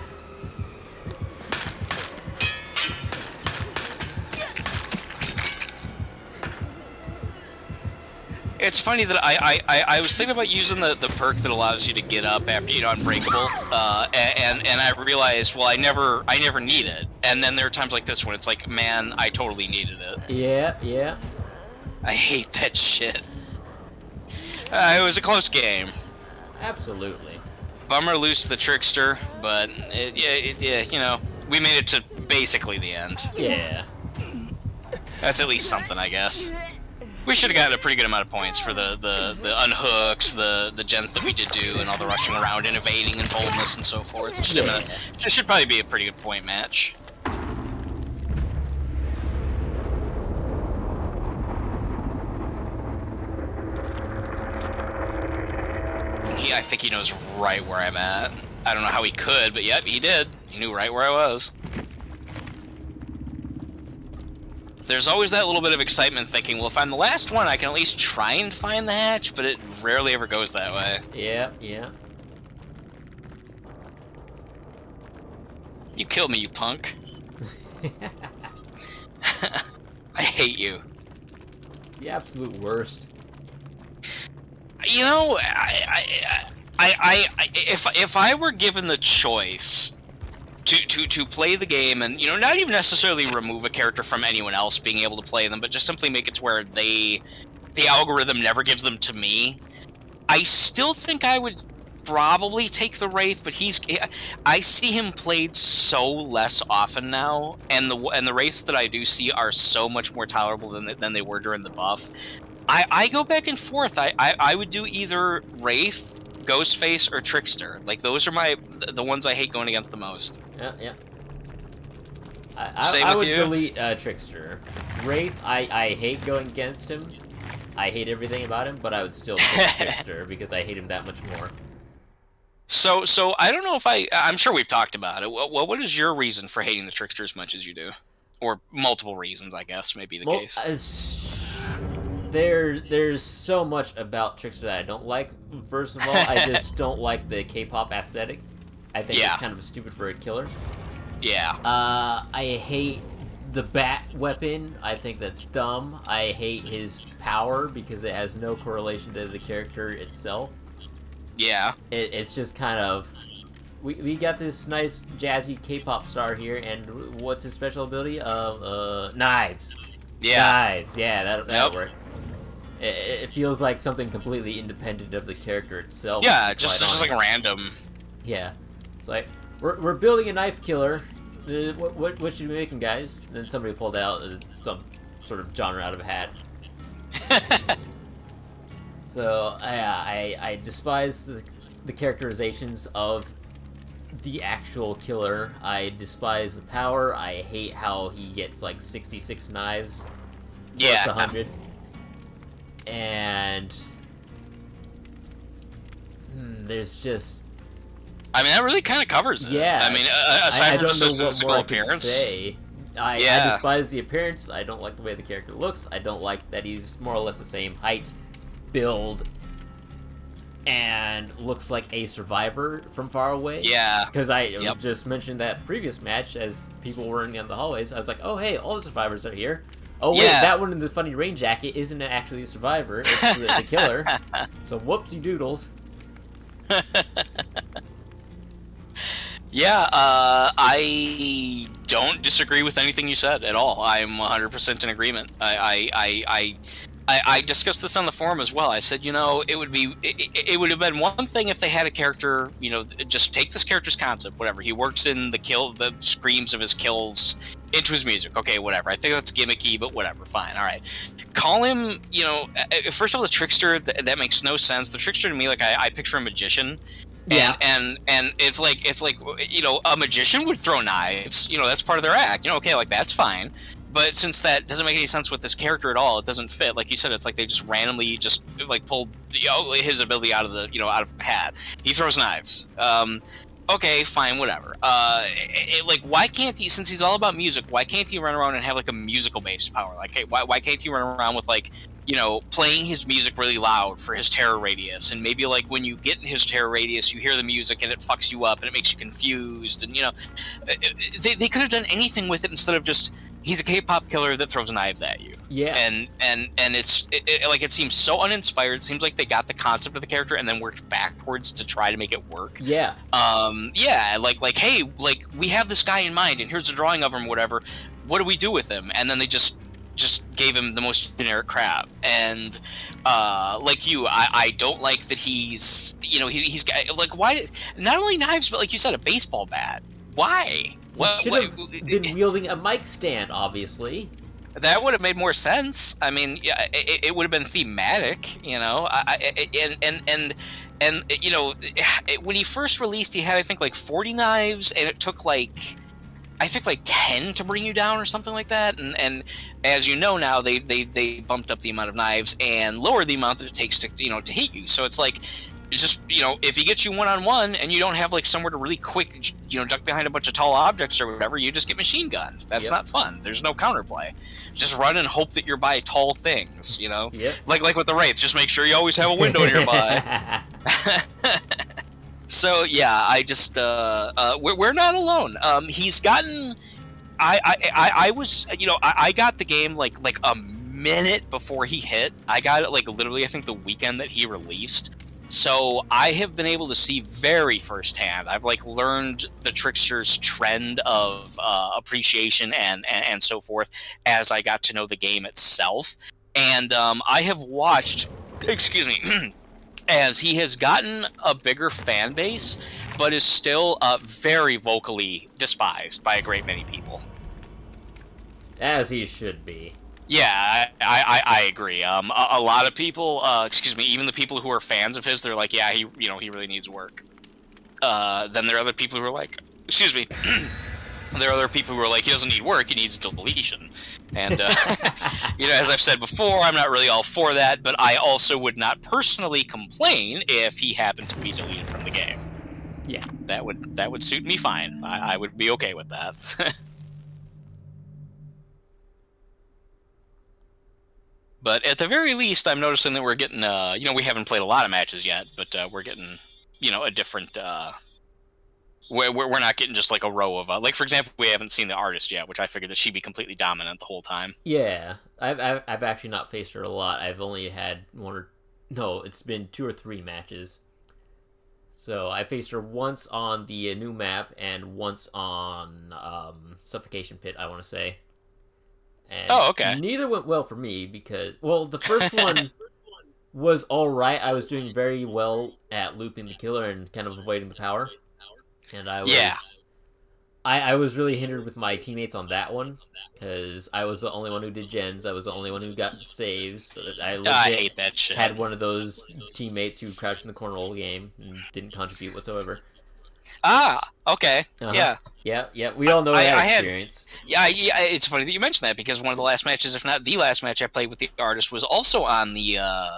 It's funny that I was thinking about using the perk that allows you to get up after you unbreakable, and I realized, well, I never need it. And then there are times like this when it's like, man, I totally needed it. Yeah. I hate that shit. It was a close game. Absolutely. Bummer lose to the trickster, but yeah, you know, we made it to basically the end. Yeah. That's at least something, I guess. We should have gotten a pretty good amount of points for the unhooks, the gens that we did do, and all the rushing around and evading and boldness and so forth. It should probably be a pretty good point match. I think he knows right where I'm at. I don't know how he could, but yep, he did. He knew right where I was. There's always that little bit of excitement thinking, well, if I'm the last one, I can at least try and find the hatch, but it rarely ever goes that way. Yeah. You killed me, you punk. I hate you. The absolute worst. You know, if I were given the choice to play the game and, you know, not even necessarily remove a character from anyone else being able to play them, but just simply make it to where the algorithm never gives them to me, I still think I would probably take the Wraith, but I see him played so less often now, and the Wraiths that I do see are so much more tolerable than they were during the buff. I go back and forth. I would do either Wraith, Ghostface, or Trickster. Like, those are the ones I hate going against the most. Yeah. Same I with would you? delete Trickster. Wraith, I hate going against him. I hate everything about him, but I would still pick Trickster because I hate him that much more. So I don't know if I'm sure we've talked about it. What is your reason for hating the Trickster as much as you do? Or multiple reasons, I guess, may be the case. There's so much about Trickster that I don't like. First of all, I just don't like the K-pop aesthetic. I think it's kind of stupid for a killer. Yeah. I hate the bat weapon. I think that's dumb. I hate his power because it has no correlation to the character itself. Yeah. It's just kind of we got this nice jazzy K-pop star here, and what's his special ability? Knives. Yeah. Knives. Yeah, that'll work. It feels like something completely independent of the character itself. Yeah, just like random. Yeah, it's like we're building a knife killer. What should we be making, guys? And then somebody pulled out some sort of genre out of a hat. So I despise the characterizations of the actual killer. I despise the power. I hate how he gets like 66 knives. Yeah. Plus 100. And there's just. I mean, that really kind of covers it. Yeah. I mean, aside from just his physical appearance. I despise the appearance. I don't like the way the character looks. I don't like that he's more or less the same height, build, and looks like a survivor from far away. Yeah. Because I just mentioned that previous match as people were running down the hallways. I was like, oh, hey, all the survivors are here. Oh, wait, that one in the funny rain jacket isn't actually a survivor. It's the killer. So, whoopsie doodles. Yeah, I don't disagree with anything you said at all. I'm 100% in agreement. I discussed this on the forum as well. I said, you know, it would have been one thing if they had a character, you know, just take this character's concept, whatever. He works in the screams of his kills into his music. Okay, whatever. I think that's gimmicky, but whatever. Fine. All right. Call him, you know, first of all, the trickster. That makes no sense. The trickster to me, like I picture a magician. Yeah. And it's like you know, a magician would throw knives. You know, that's part of their act. You know, okay, like that's fine. But since that doesn't make any sense with this character at all, it doesn't fit. Like you said, it's like they just randomly just like pulled his ability out of the out of a hat. He throws knives. Okay, fine, whatever. Like, why can't he? Since he's all about music, why can't he run around and have like a musical based power? Like, hey, why can't he run around with like playing his music really loud for his terror radius, and maybe like when you get in his terror radius, you hear the music and it fucks you up and it makes you confused, and they could have done anything with it instead of just he's a K-pop killer that throws knives at you. Yeah. And it seems so uninspired. It seems like they got the concept of the character and then worked backwards to try to make it work. Yeah. Yeah, like hey, like we have this guy in mind and here's a drawing of him, whatever. What do we do with him? And then they just gave him the most generic crap. And like you, I don't like that he's he's got like why not only knives but like you said a baseball bat. Why? Well, should have been wielding a mic stand, obviously. That would have made more sense. I mean, yeah, it would have been thematic, you know. And you know, when he first released, he had I think like 40 knives, and it took like I think like 10 to bring you down or something like that. And as you know now, they bumped up the amount of knives and lowered the amount that it takes to to hit you. So it's like. It's just, if he gets you one-on-one and you don't have, like, somewhere to really quick, duck behind a bunch of tall objects or whatever, you just get machine gunned. That's not fun. There's no counterplay. Just run and hope that you're by tall things, Yep. Like with the Wraiths, just make sure you always have a window nearby. So, yeah, I just, we're not alone. He's gotten, I was, I got the game, like a minute before he hit. I got it, like, literally, I think the weekend that he released. So I have been able to see very firsthand. I've like learned the trickster's trend of appreciation and so forth as I got to know the game itself. And I have watched, excuse me, as he has gotten a bigger fan base, but is still very vocally despised by a great many people. As he should be. Yeah, I agree. A lot of people, excuse me, even the people who are fans of his, they're like, yeah, he really needs work. Then there are other people who are like, excuse me, there are other people who are like, he doesn't need work, he needs deletion. And, as I've said before, I'm not really all for that, but I also would not personally complain if he happened to be deleted from the game. Yeah. That would suit me fine. I would be okay with that. But at the very least, I'm noticing that we're getting, we haven't played a lot of matches yet, but we're getting, a different, we're not getting just like a row of, like, for example, we haven't seen the artist yet, which I figured that she'd be completely dominant the whole time. Yeah, I've actually not faced her a lot. I've only had it's been 2 or 3 matches. So I faced her once on the new map and once on Suffocation Pit, I want to say. And oh, okay. neither went well for me because, well, the first one was all right. I was doing very well at looping the killer and kind of avoiding the power. And I was I was really hindered with my teammates on that one because I was the only one who did gens. I was the only one who got saves. So I hate that shit. Had one of those teammates who crouched in the corner all game and didn't contribute whatsoever. Ah, okay. Yeah. Yeah. We all know that experience. Yeah, it's funny that you mentioned that because one of the last matches, if not the last match I played with the artist, was also on the.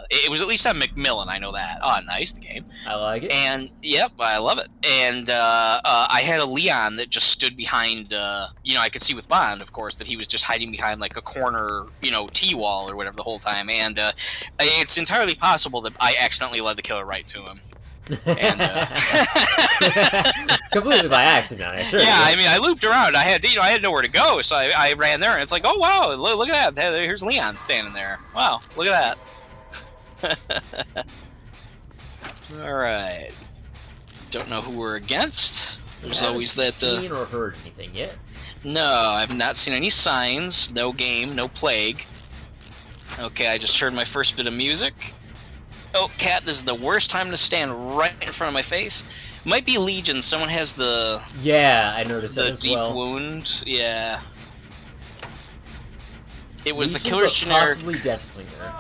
It was at least on Macmillan. I know that. Oh, nice, the game. I like it. And yep, I love it. And I had a Leon that just stood behind. I could see with Bond, of course, that he was just hiding behind like a corner, T-wall or whatever the whole time. And it's entirely possible that I accidentally led the killer right to him. And, completely by accident, I sure. Yeah, I mean, I looped around. I had nowhere to go, so I ran there, and it's like, oh wow, look at that. Here's Leon standing there. Wow, look at that. All right. Don't know who we're against. There's always that. Seen or heard anything yet? No, I've not seen any signs. No game, no plague. Okay, I just heard my first bit of music. Oh, cat, this is the worst time to stand right in front of my face. Might be Legion. Someone has the... Yeah, I noticed that as well. The deep wound. Yeah. It was Legion, the killer's generic... possibly Deathslinger.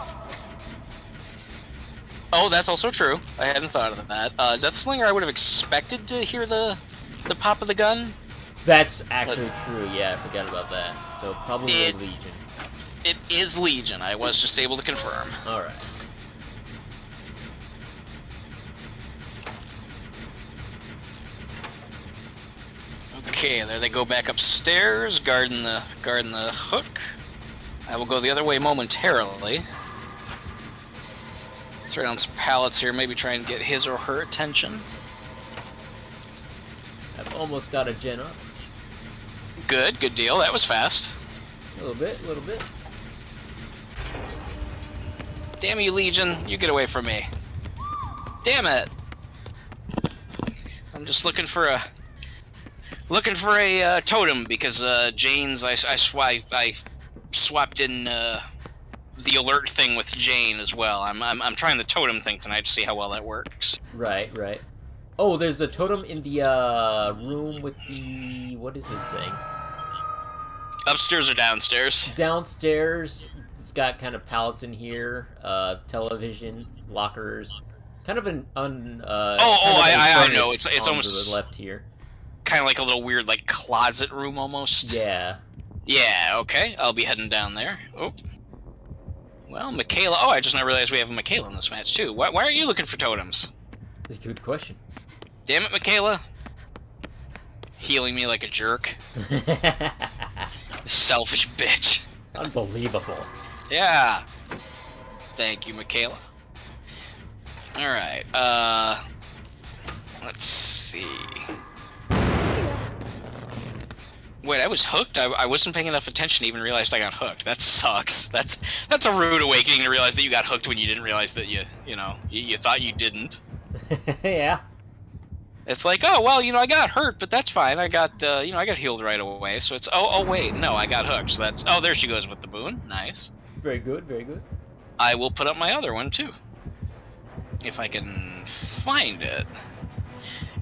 Oh, that's also true. I hadn't thought of that. Deathslinger, I would have expected to hear the pop of the gun. That's actually true, yeah, I forgot about that. So, probably Legion. It is Legion. I was just able to confirm. Alright. Okay, there they go back upstairs, guarding the hook. I will go the other way momentarily. Throw down some pallets here, maybe try and get his or her attention. I've almost got a gen up. Good deal. That was fast. A little bit. Damn you, Legion! You get away from me. Damn it! I'm just looking for a totem because Jane's. I swapped in the alert thing with Jane as well. I'm trying the totem thing tonight to see how well that works. Right. Oh, there's a totem in the room with the... What is this thing? Upstairs or downstairs? Downstairs. It's got kind of pallets in here, television, lockers. Kind of an I know. It's almost to the left here. Kind of like a little weird, like, closet room almost. Yeah. Yeah, okay. I'll be heading down there. Oh. Well, Michaela... Oh, I just now realized we have a Michaela in this match, too. Why aren't you looking for totems? That's a good question. Damn it, Michaela. Healing me like a jerk. Selfish bitch. Unbelievable. Yeah. Thank you, Michaela. Alright, let's see... Wait, I was hooked? I wasn't paying enough attention to even realize I got hooked. That sucks. That's a rude awakening to realize that you got hooked when you didn't realize that you thought you didn't. Yeah. It's like, oh, well, I got hurt, but that's fine. I got, I got healed right away. So it's, oh, wait, no, I got hooked. So that's, oh, there she goes with the boon. Nice. Very good. I will put up my other one, too. If I can find it.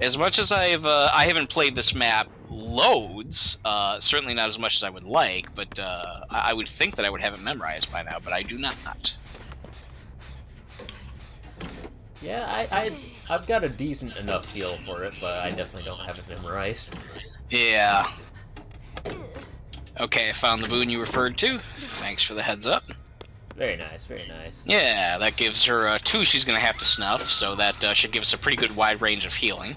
As much as I haven't played this map loads, certainly not as much as I would like, but I would think that I would have it memorized by now, but I do not. Yeah, I've got a decent enough feel for it, but I definitely don't have it memorized. Yeah. Okay, I found the boon you referred to. Thanks for the heads up. Very nice. Yeah, that gives her 2 she's going to have to snuff, so that should give us a pretty good wide range of healing.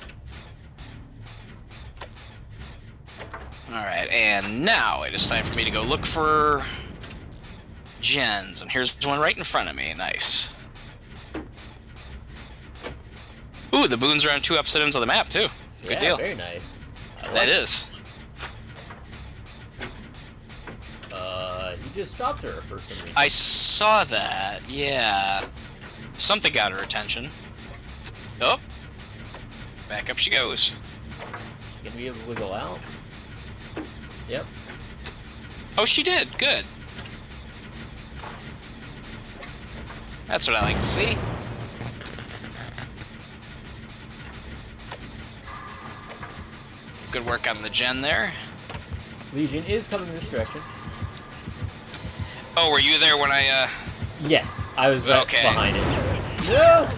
Alright, and now it is time for me to go look for gens, and here's one right in front of me. Nice. Ooh, the boons are on 2 opposite ends of the map, too. Good deal. Very nice. That is. You just dropped her for some reason. I saw that, yeah. Something got her attention. Oh. Back up she goes. She's gonna be able to wiggle out. Yep. Oh, she did. Good. That's what I like to see. Good work on the gen there. Legion is coming this direction. Oh, were you there when I, Yes, I was okay. behind it. No!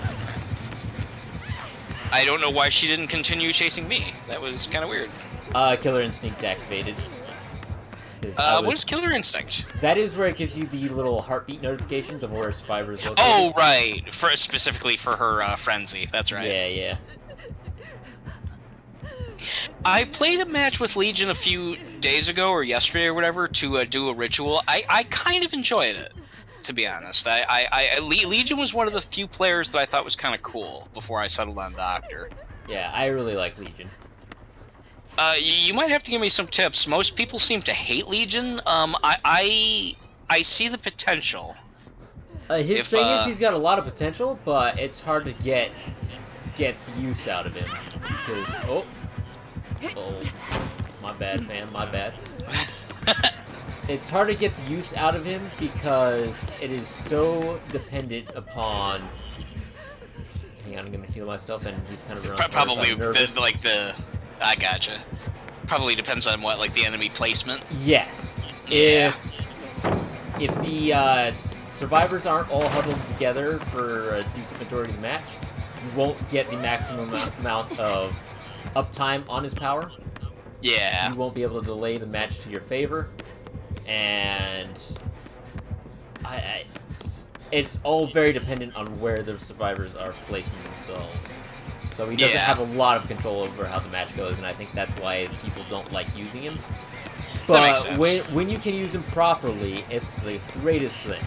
I don't know why she didn't continue chasing me. That was kind of weird. Killer Instinct activated. What is Killer Instinct? That is where it gives you the little heartbeat notifications of where a survivor is located. Oh, right. Specifically for her frenzy. That's right. Yeah, yeah. I played a match with Legion a few days ago or yesterday or whatever to do a ritual. I kind of enjoyed it, to be honest. Legion was one of the few players that I thought was kind of cool before I settled on Doctor. Yeah, I really like Legion. You might have to give me some tips. Most people seem to hate Legion. I see the potential. His thing is he's got a lot of potential, but it's hard to get the use out of him because oh, my bad, fam, my bad. It's hard to get the use out of him because it is so dependent upon. Hang on, I'm gonna heal myself, and he's kind of around. Probably like the. I gotcha. Probably depends on what, like the enemy placement. Yes. Yeah. If the survivors aren't all huddled together for a decent majority of the match, you won't get the maximum amount of uptime on his power. Yeah. You won't be able to delay the match to your favor, and it's all very dependent on where the survivors are placing themselves. So he doesn't have a lot of control over how the match goes, and I think that's why people don't like using him. But when you can use him properly, it's the greatest thing.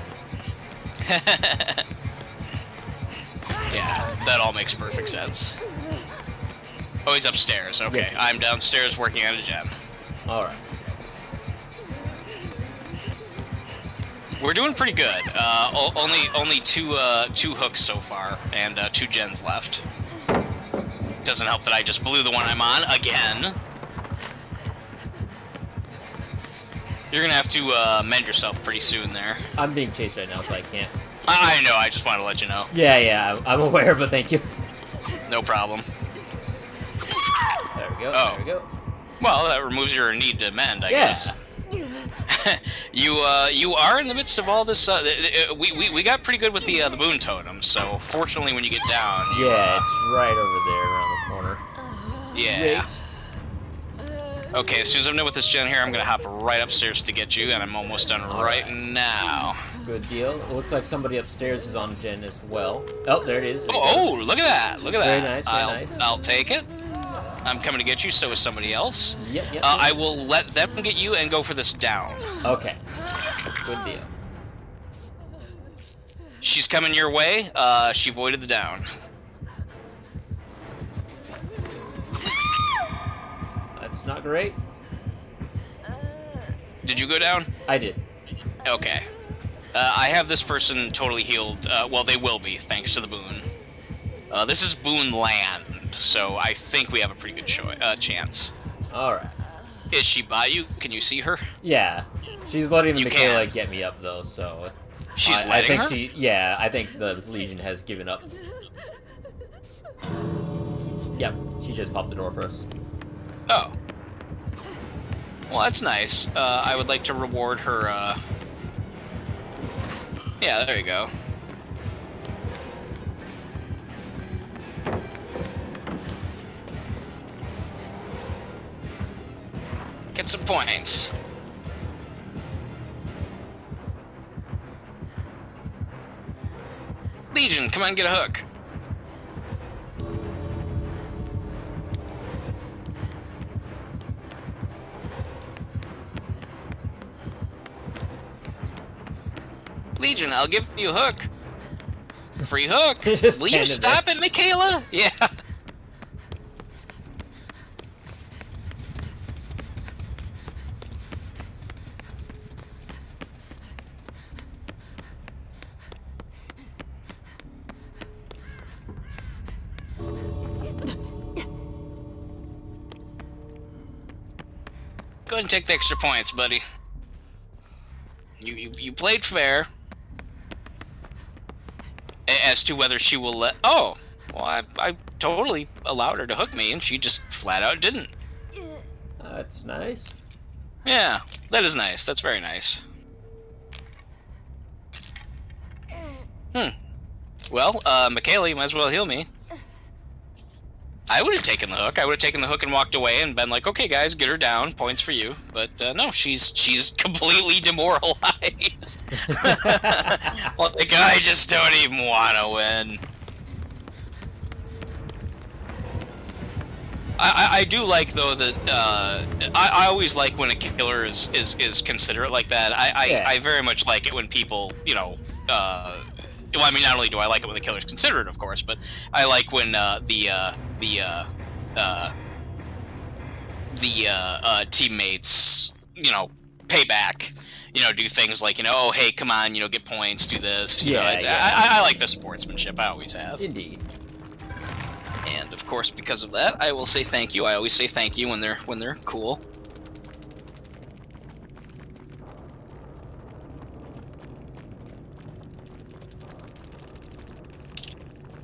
Yeah, that all makes perfect sense. Oh, he's upstairs. Okay, yes, I'm downstairs working on a gem. Alright. We're doing pretty good. Only two hooks so far, and 2 gens left. Doesn't help that I just blew the one I'm on again. You're gonna have to mend yourself pretty soon there. I'm being chased right now, so I can't. I know, I just wanted to let you know. Yeah, I'm aware, but thank you. No problem. There we go, oh. there we go. Well, that removes your need to mend, I guess. You are in the midst of all this. We got pretty good with the boon totem, so fortunately when you get down... Yeah, it's right over there around the corner. Yeah. Great. Okay, as soon as I'm done with this gen here, I'm going to hop right upstairs to get you, and I'm almost done right now. Good deal. It looks like somebody upstairs is on gen as well. Oh, there it is. Oh, look at that. Look at that. Very nice, very nice. I'll take it. I'm coming to get you, so is somebody else. Yep. I will let them get you and go for this down. Okay. Good deal. She's coming your way. She voided the down. That's not great. Did you go down? I did. Okay. I have this person totally healed. Well, they will be, thanks to the boon. This is boon land, so I think we have a pretty good chance. Alright. Is she by you? Can you see her? Yeah. She's letting the Michaela get me up, though, so... She's letting her? Yeah, I think the Legion has given up. Yep, she just popped the door for us. Oh. Well, that's nice. I would like to reward her, Yeah, there you go. Get some points. Legion, come on, get a hook. Legion, I'll give you a hook. Free hook. Will you stop it, Michaela? Yeah. ahead and take the extra points, buddy. You played fair. As to whether she will let... Oh, well, I totally allowed her to hook me, and she just flat out didn't. That's nice. Yeah, that is nice. That's very nice. Well, Michaela, you might as well heal me. I would have taken the hook. I would have taken the hook and walked away and been like, okay, guys, get her down. Points for you. But no, she's completely demoralized. Like, I just don't even want to win. I do like, though, that I always like when a killer is considerate like that. I very much like it when people, you know, well, I mean, not only do I like it when the killer's considerate, of course, but I like when the teammates, you know, pay back, you know, do things like, you know, oh, hey, come on, you know, get points, do this. You know, I like the sportsmanship. I always have. Indeed. And of course, because of that, I will say thank you. I always say thank you when they're cool.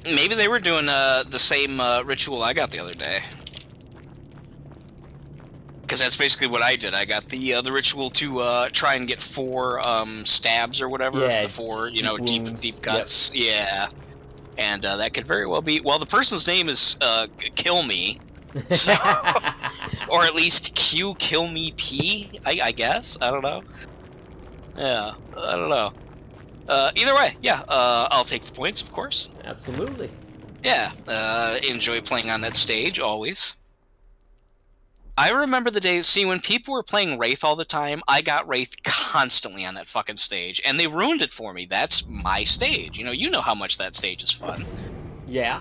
Maybe they were doing the same ritual I got the other day. Because that's basically what I did. I got the ritual to try and get 4 stabs or whatever. Yeah, the 4, you know, wounds. deep cuts. Yep. Yeah. And that could very well be... Well, the person's name is Kill Me. So, or at least Q Kill Me P, I guess? I don't know. Yeah, I don't know. Either way, yeah, I'll take the points, of course. Absolutely. Yeah, enjoy playing on that stage, always. I remember the days, see, when people were playing Wraith all the time, I got Wraith constantly on that fucking stage, and they ruined it for me. That's my stage. You know how much that stage is fun. Yeah.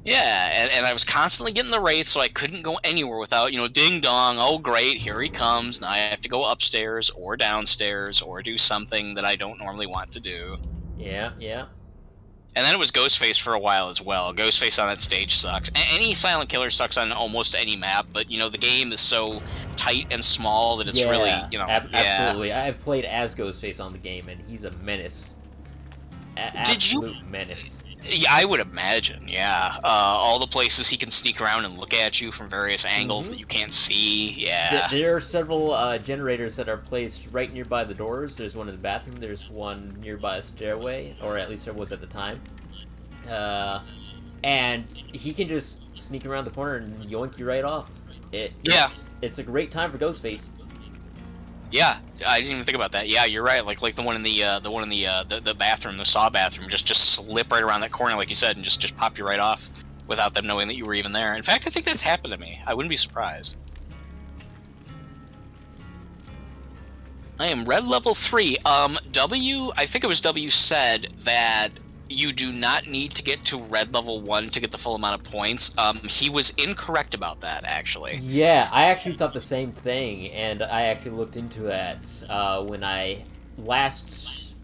Yeah, and I was constantly getting the Wraith, so I couldn't go anywhere without, you know, ding dong, oh great, here he comes, now I have to go upstairs or downstairs or do something that I don't normally want to do. Yeah, yeah. And then it was Ghostface for a while as well. Ghostface on that stage sucks. Any silent killer sucks on almost any map, but, you know, the game is so tight and small that it's really, you know... Absolutely. I've played as Ghostface on the game, and he's a menace. Absolute menace. Yeah, I would imagine, yeah. All the places he can sneak around and look at you from various angles that you can't see, yeah. There are several generators that are placed right nearby the doors. There's one in the bathroom, there's one nearby a stairway, or at least there was at the time. And he can just sneak around the corner and yoink you right off. It's a great time for Ghostface. Yeah, I didn't even think about that. Yeah, you're right. Like the one in the bathroom, the saw bathroom, just slip right around that corner, like you said, and just pop you right off without them knowing that you were even there. In fact, I think that's happened to me. I wouldn't be surprised. I am red level 3. I think it was W said that you do not need to get to red level 1 to get the full amount of points. He was incorrect about that, actually. Yeah, I actually thought the same thing, and I actually looked into that when I last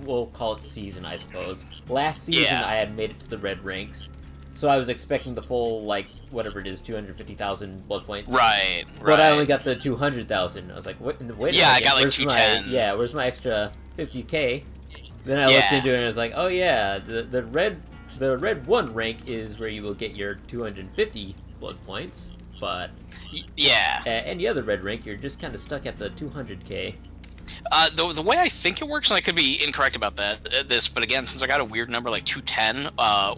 we'll call it season, I suppose. Last season, I had made it to the red ranks, so I was expecting the full, like, whatever it is, 250,000 blood points. Right. But I only got the 200,000. I was like, wait a minute. Yeah, I got like 210. Where's my extra 50k? Then I looked into it and I was like, oh yeah, the red 1 rank is where you will get your 250 blood points, but any other red rank, you're just kind of stuck at the 200k. The way I think it works, and I could be incorrect about this, but again, since I got a weird number like 210,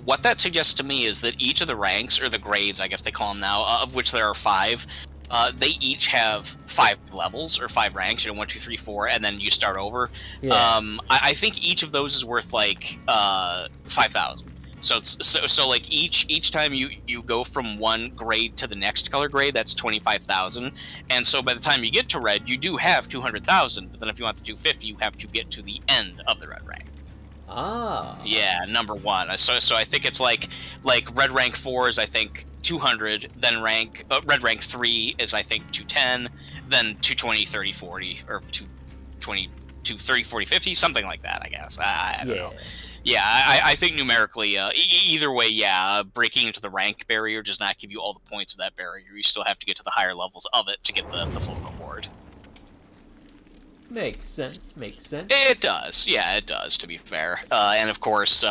what that suggests to me is that each of the ranks, or the grades, I guess they call them now, of which there are 5, they each have 5 levels, or 5 ranks, 1, 2, 3, 4, and then you start over. Yeah. I think each of those is worth like 5,000. So like each time you go from one grade to the next color grade, that's 25,000. And so by the time you get to red, you do have 200,000. But then if you want the 250, you have to get to the end of the red rank. Ah. Yeah, number 1. So I think it's like red rank 4 is I think 200, then red rank 3 is I think 210, then 220, 30, 40, or 220, 230, 40, 50, something like that, I guess. I don't know. Yeah, I think numerically, either way, yeah, breaking into the rank barrier does not give you all the points of that barrier. You still have to get to the higher levels of it to get the full reward. Makes sense, makes sense. It does, yeah, it does, to be fair. And of course,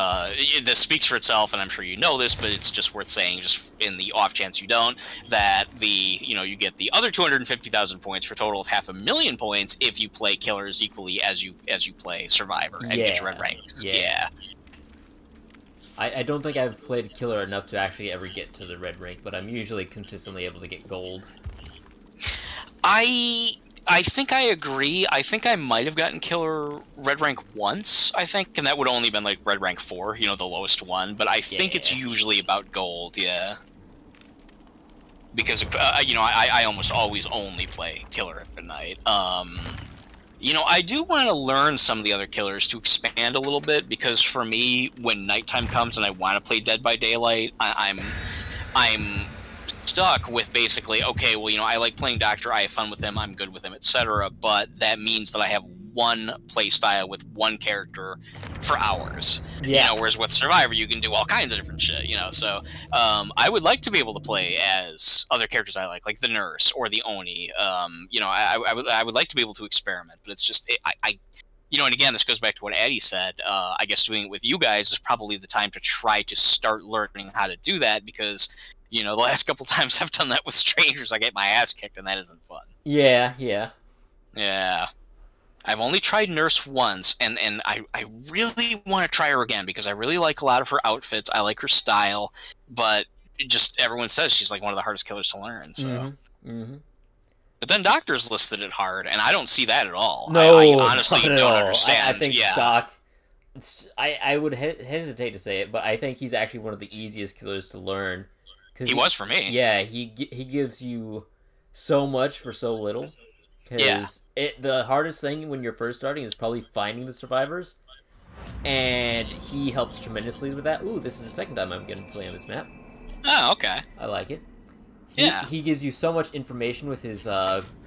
this speaks for itself, and I'm sure you know this, but it's just worth saying, just in the off chance you don't, that you get the other 250,000 points for a total of 500,000 points if you play killers equally as you play survivor and get your red ranks. Yeah. I don't think I've played killer enough to actually ever get to the red rank, but I'm usually consistently able to get gold. I think I agree. I think I might have gotten killer red rank once, I think, and that would only been like red rank 4, the lowest one, but I think it's usually about gold, yeah. Because, I almost always only play killer at night. I do want to learn some of the other killers to expand a little bit, because for me, when nighttime comes and I want to play Dead by Daylight, I'm stuck with basically, okay, well, I like playing Doctor, I have fun with him, I'm good with him, etc., but that means that I have one play style with one character for hours. Whereas with Survivor, you can do all kinds of different shit, so I would like to be able to play as other characters I like the Nurse or the Oni. I would like to be able to experiment, but it's just, and again, this goes back to what Addie said. I guess doing it with you guys is probably the time to try to start learning how to do that, because the last couple times I've done that with strangers, I get my ass kicked, and that isn't fun. Yeah. I've only tried Nurse once, and I really want to try her again, because I really like a lot of her outfits. I like her style, but just everyone says she's like one of the hardest killers to learn. So, But then Doctor's listed it hard, and I don't see that at all. No, I honestly don't understand. I think Doc. I would hesitate to say it, but I think he's actually one of the easiest killers to learn. He was for me. Yeah, he gives you so much for so little. Because the hardest thing when you're first starting is probably finding the survivors, and he helps tremendously with that. Ooh, this is the second time I'm going to play on this map. Oh, okay. I like it. Yeah. He gives you so much information with his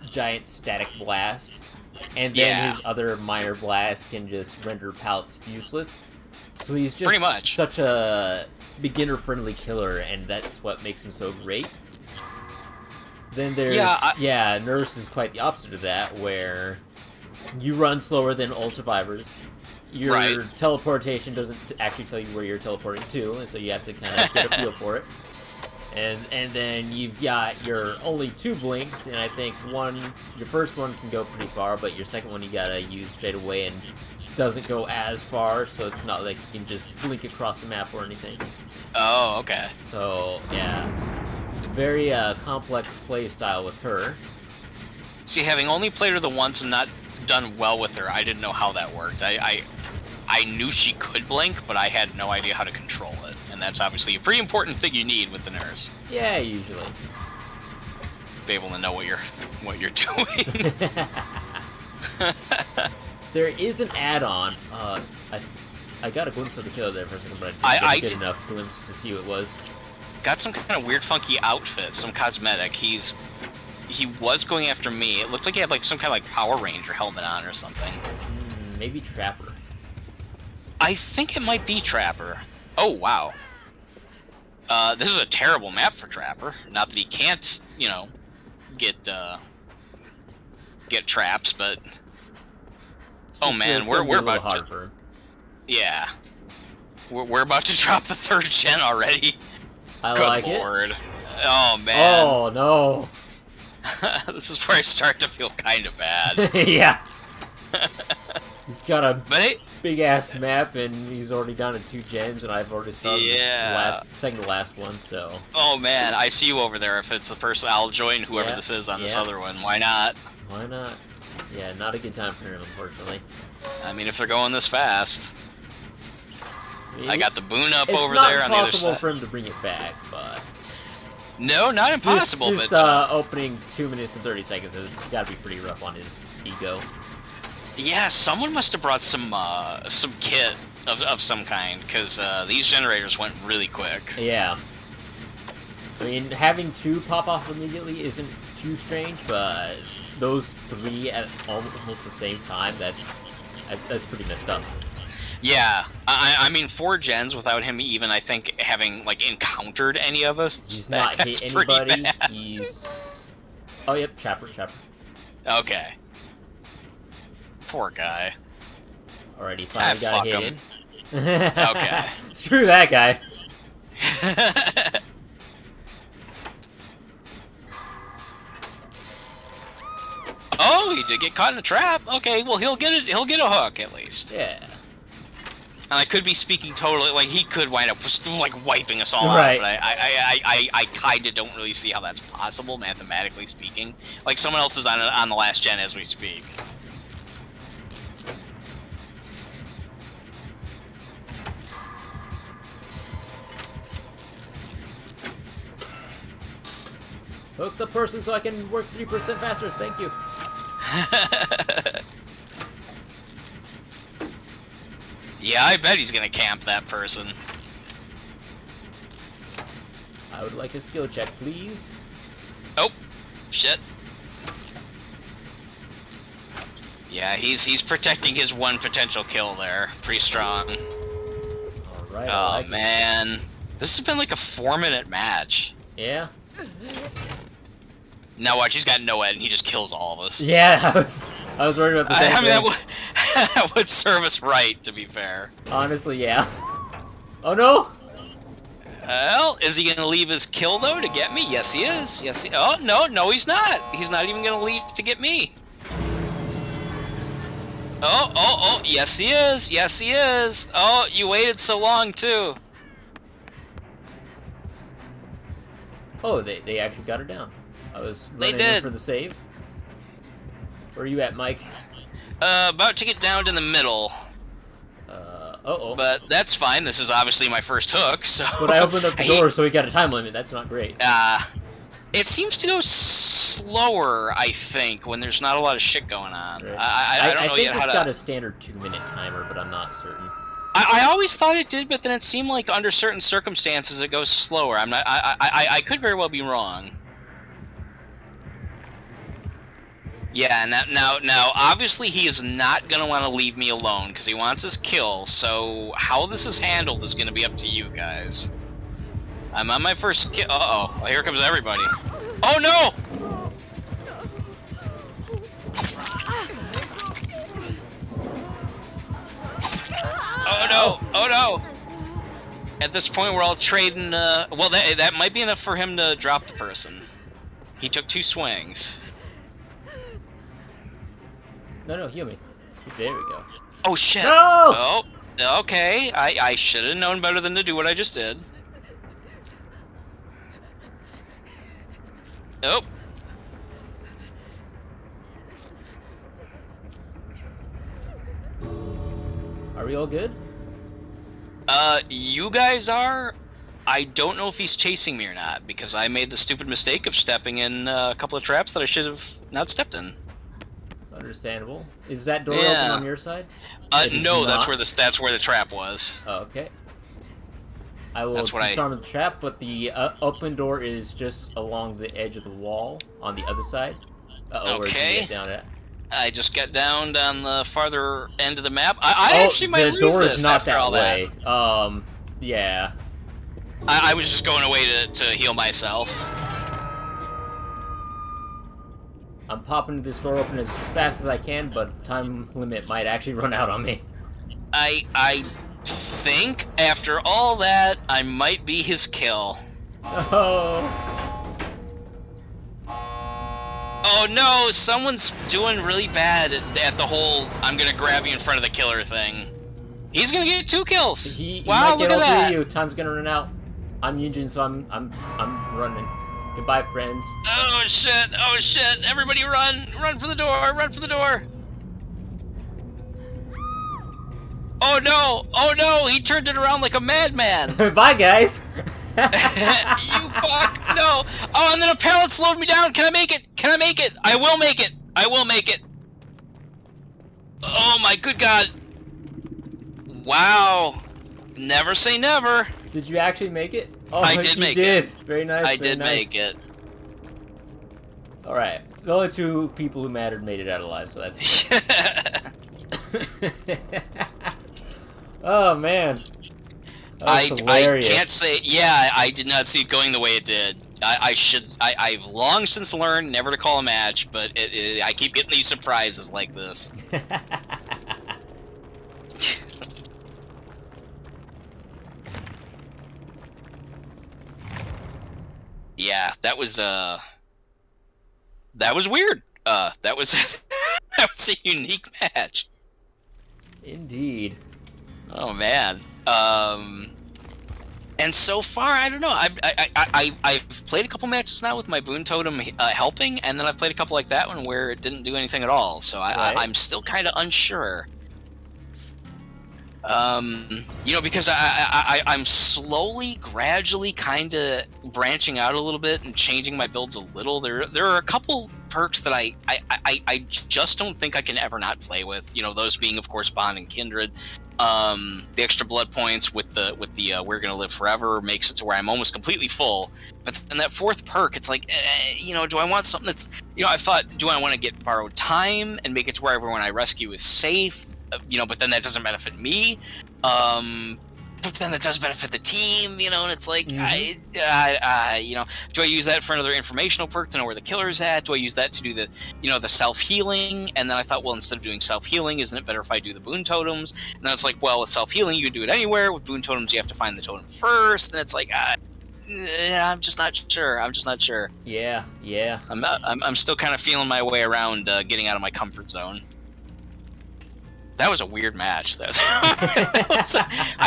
giant static blast, and then his other minor blast can just render pallets useless. So he's just pretty much such a beginner-friendly killer, and that's what makes him so great. Then there's, Nurse is quite the opposite of that, where you run slower than all survivors. Your teleportation doesn't actually tell you where you're teleporting to, and so you have to kind of get a feel for it. And then you've got your only 2 blinks, and I think your first one can go pretty far, but your second one you gotta use straight away and doesn't go as far, so it's not like you can just blink across the map or anything. Oh, okay. So, yeah. Very complex play style with her. See, having only played her the once and not done well with her, I didn't know how that worked. I knew she could blink, but I had no idea how to control it. And that's obviously a pretty important thing you need with the Nurse. Yeah, usually. Be able to know what you're doing. There is an add-on. I got a glimpse of the killer there for a second, but I didn't get enough glimpse to see who it was. Got some kind of weird, funky outfit, some cosmetic. He was going after me. It looked like he had like some kind of like Power Ranger helmet on or something. Maybe Trapper. I think it might be Trapper. Oh wow. This is a terrible map for Trapper. Not that he can't, get traps, but oh man, we're about to. Yeah, we're about to drop the 3rd gen already. Good Lord. Oh man. Oh no. This is where I start to feel kind of bad. Yeah. He's got a big ass map, and he's already down to 2 gens, and I've already started the second to last one. So. Oh man, I see you over there. If it's the person, I'll join whoever this is on this other one. Why not? Why not? Yeah, not a good time for him, unfortunately. I mean, if they're going this fast. I got the boon up over there on the other side. It's not impossible for him to bring it back, but... No, not impossible, just opening 2 minutes and 30 seconds has got to be pretty rough on his ego. Yeah, someone must have brought some kit of some kind, because these generators went really quick. Yeah. I mean, having 2 pop off immediately isn't too strange, but those 3 at almost the same time, that's pretty messed up. Yeah, I mean 4 gens without him even, I think, having like encountered any of us. He's not hit anybody. He's. Oh yep, Chopper. Okay. Poor guy. Alrighty, finally got hit him. it. Okay. Screw that guy. Oh, he did get caught in a trap. Okay, well he'll get it. He'll get a hook at least. Yeah. And I could be speaking totally like he could wind up just, like wiping us all Right. out, but I kinda don't really see how that's possible mathematically speaking. Like someone else is on the last gen as we speak. Hook the person so I can work 3% faster. Thank you. Yeah, I bet he's gonna camp that person. I would like a skill check, please. Oh, shit. Yeah, he's protecting his one potential kill there. Pretty strong. Alright. Oh man, this has been like a 4-minute match. Yeah. Now watch, he's got no ed and he just kills all of us. Yeah, I was worried about the same I mean, thing. that would serve us right, to be fair. Honestly, yeah. Oh no! Well, is he gonna leave his kill though to get me? Yes, he is. Yes, he. Oh no, he's not. He's not even gonna leave to get me. Oh, yes he is. Yes he is. Oh, you waited so long too. Oh, they actually got her down. I was They running in did. for the save. Where are you at, Mike? About to get down to the middle. Uh-oh. But that's fine. This is obviously my first hook, so. But I opened up the door, so we got a time limit. That's not great. It seems to go slower, I think, when there's not a lot of shit going on. Right. I don't know yet how to. I think it's got a standard 2-minute timer, but I'm not certain. I always thought it did, but then it seemed like under certain circumstances it goes slower. I'm not. I could very well be wrong. Yeah, now, obviously he is not gonna want to leave me alone because he wants his kill. So how this is handled is gonna be up to you guys. I'm on my first kill. Uh-oh, well, here comes everybody. Oh no! Oh no! Oh no! At this point, we're all trading. Well, that might be enough for him to drop the person. He took 2 swings. No, heal me. There we go. Oh shit! No! Oh, okay. I should have known better than to do what I just did. Oh. Are we all good? You guys are. I don't know if he's chasing me or not because I made the stupid mistake of stepping in a couple of traps that I should have not stepped in. Understandable. Is that door Yeah. open on your side? No, that's where the trap was. Oh, okay. I will That's what disarm the trap, but the open door is just along the edge of the wall on the other side. Uh-oh, where did you get down at? I just got down on the farther end of the map. I actually might lose this the door is not after that all way. that. Yeah. I was just going away to heal myself. I'm popping this door open as fast as I can, but time limit might actually run out on me. I think after all that, I might be his kill. Oh. Oh no, someone's doing really bad at the whole I'm gonna grab you in front of the killer thing. He's gonna get 2 kills. He Wow, might look get at all that. 3 of you. Time's gonna run out. I'm Yunjin, so I'm running. Goodbye, friends. Oh shit, everybody run for the door, run for the door. Oh no, he turned it around like a madman. Bye, guys. You fuck, no. Oh, and then a pallet slowed me down. Can I make it? Can I make it? I will make it. I will make it. Oh my good god. Wow. Never say never. Did you actually make it? Oh, I did make it. Very nice. I did make it. Alright. The only 2 people who mattered made it out alive, so that's good. Oh man, that was I hilarious. can't say. Yeah, I did not see it going the way it did. I should. I've long since learned never to call a match, but I keep getting these surprises like this. Yeah, that was weird. That was that was a unique match. Indeed. Oh man. And so far, I don't know. I've played a couple matches now with my Boon Totem helping, and then I've played a couple like that one where it didn't do anything at all. So Right. I'm still kind of unsure. You know, because I'm slowly, gradually, kind of branching out a little bit and changing my builds a little. There are a couple perks that I just don't think I can ever not play with. You know, those being, of course, Bond and Kindred. The extra blood points with the We're Gonna Live Forever makes it to where I'm almost completely full. But then that fourth perk, it's like, you know, do I want something that's, you know, I thought, do I want to get borrowed time and make it to where everyone I rescue is safe? You know, but then that doesn't benefit me. But then that does benefit the team, you know, and it's like, you know, do I use that for another informational perk to know where the killer's at? Do I use that to do the, you know, the self-healing? And then I thought, well, instead of doing self-healing, isn't it better if I do the boon totems? And then it's like, well, with self-healing, you can do it anywhere. With boon totems, you have to find the totem first. And it's like, I'm just not sure. I'm just not sure. Yeah, yeah. I'm still kind of feeling my way around getting out of my comfort zone. That was a weird match. I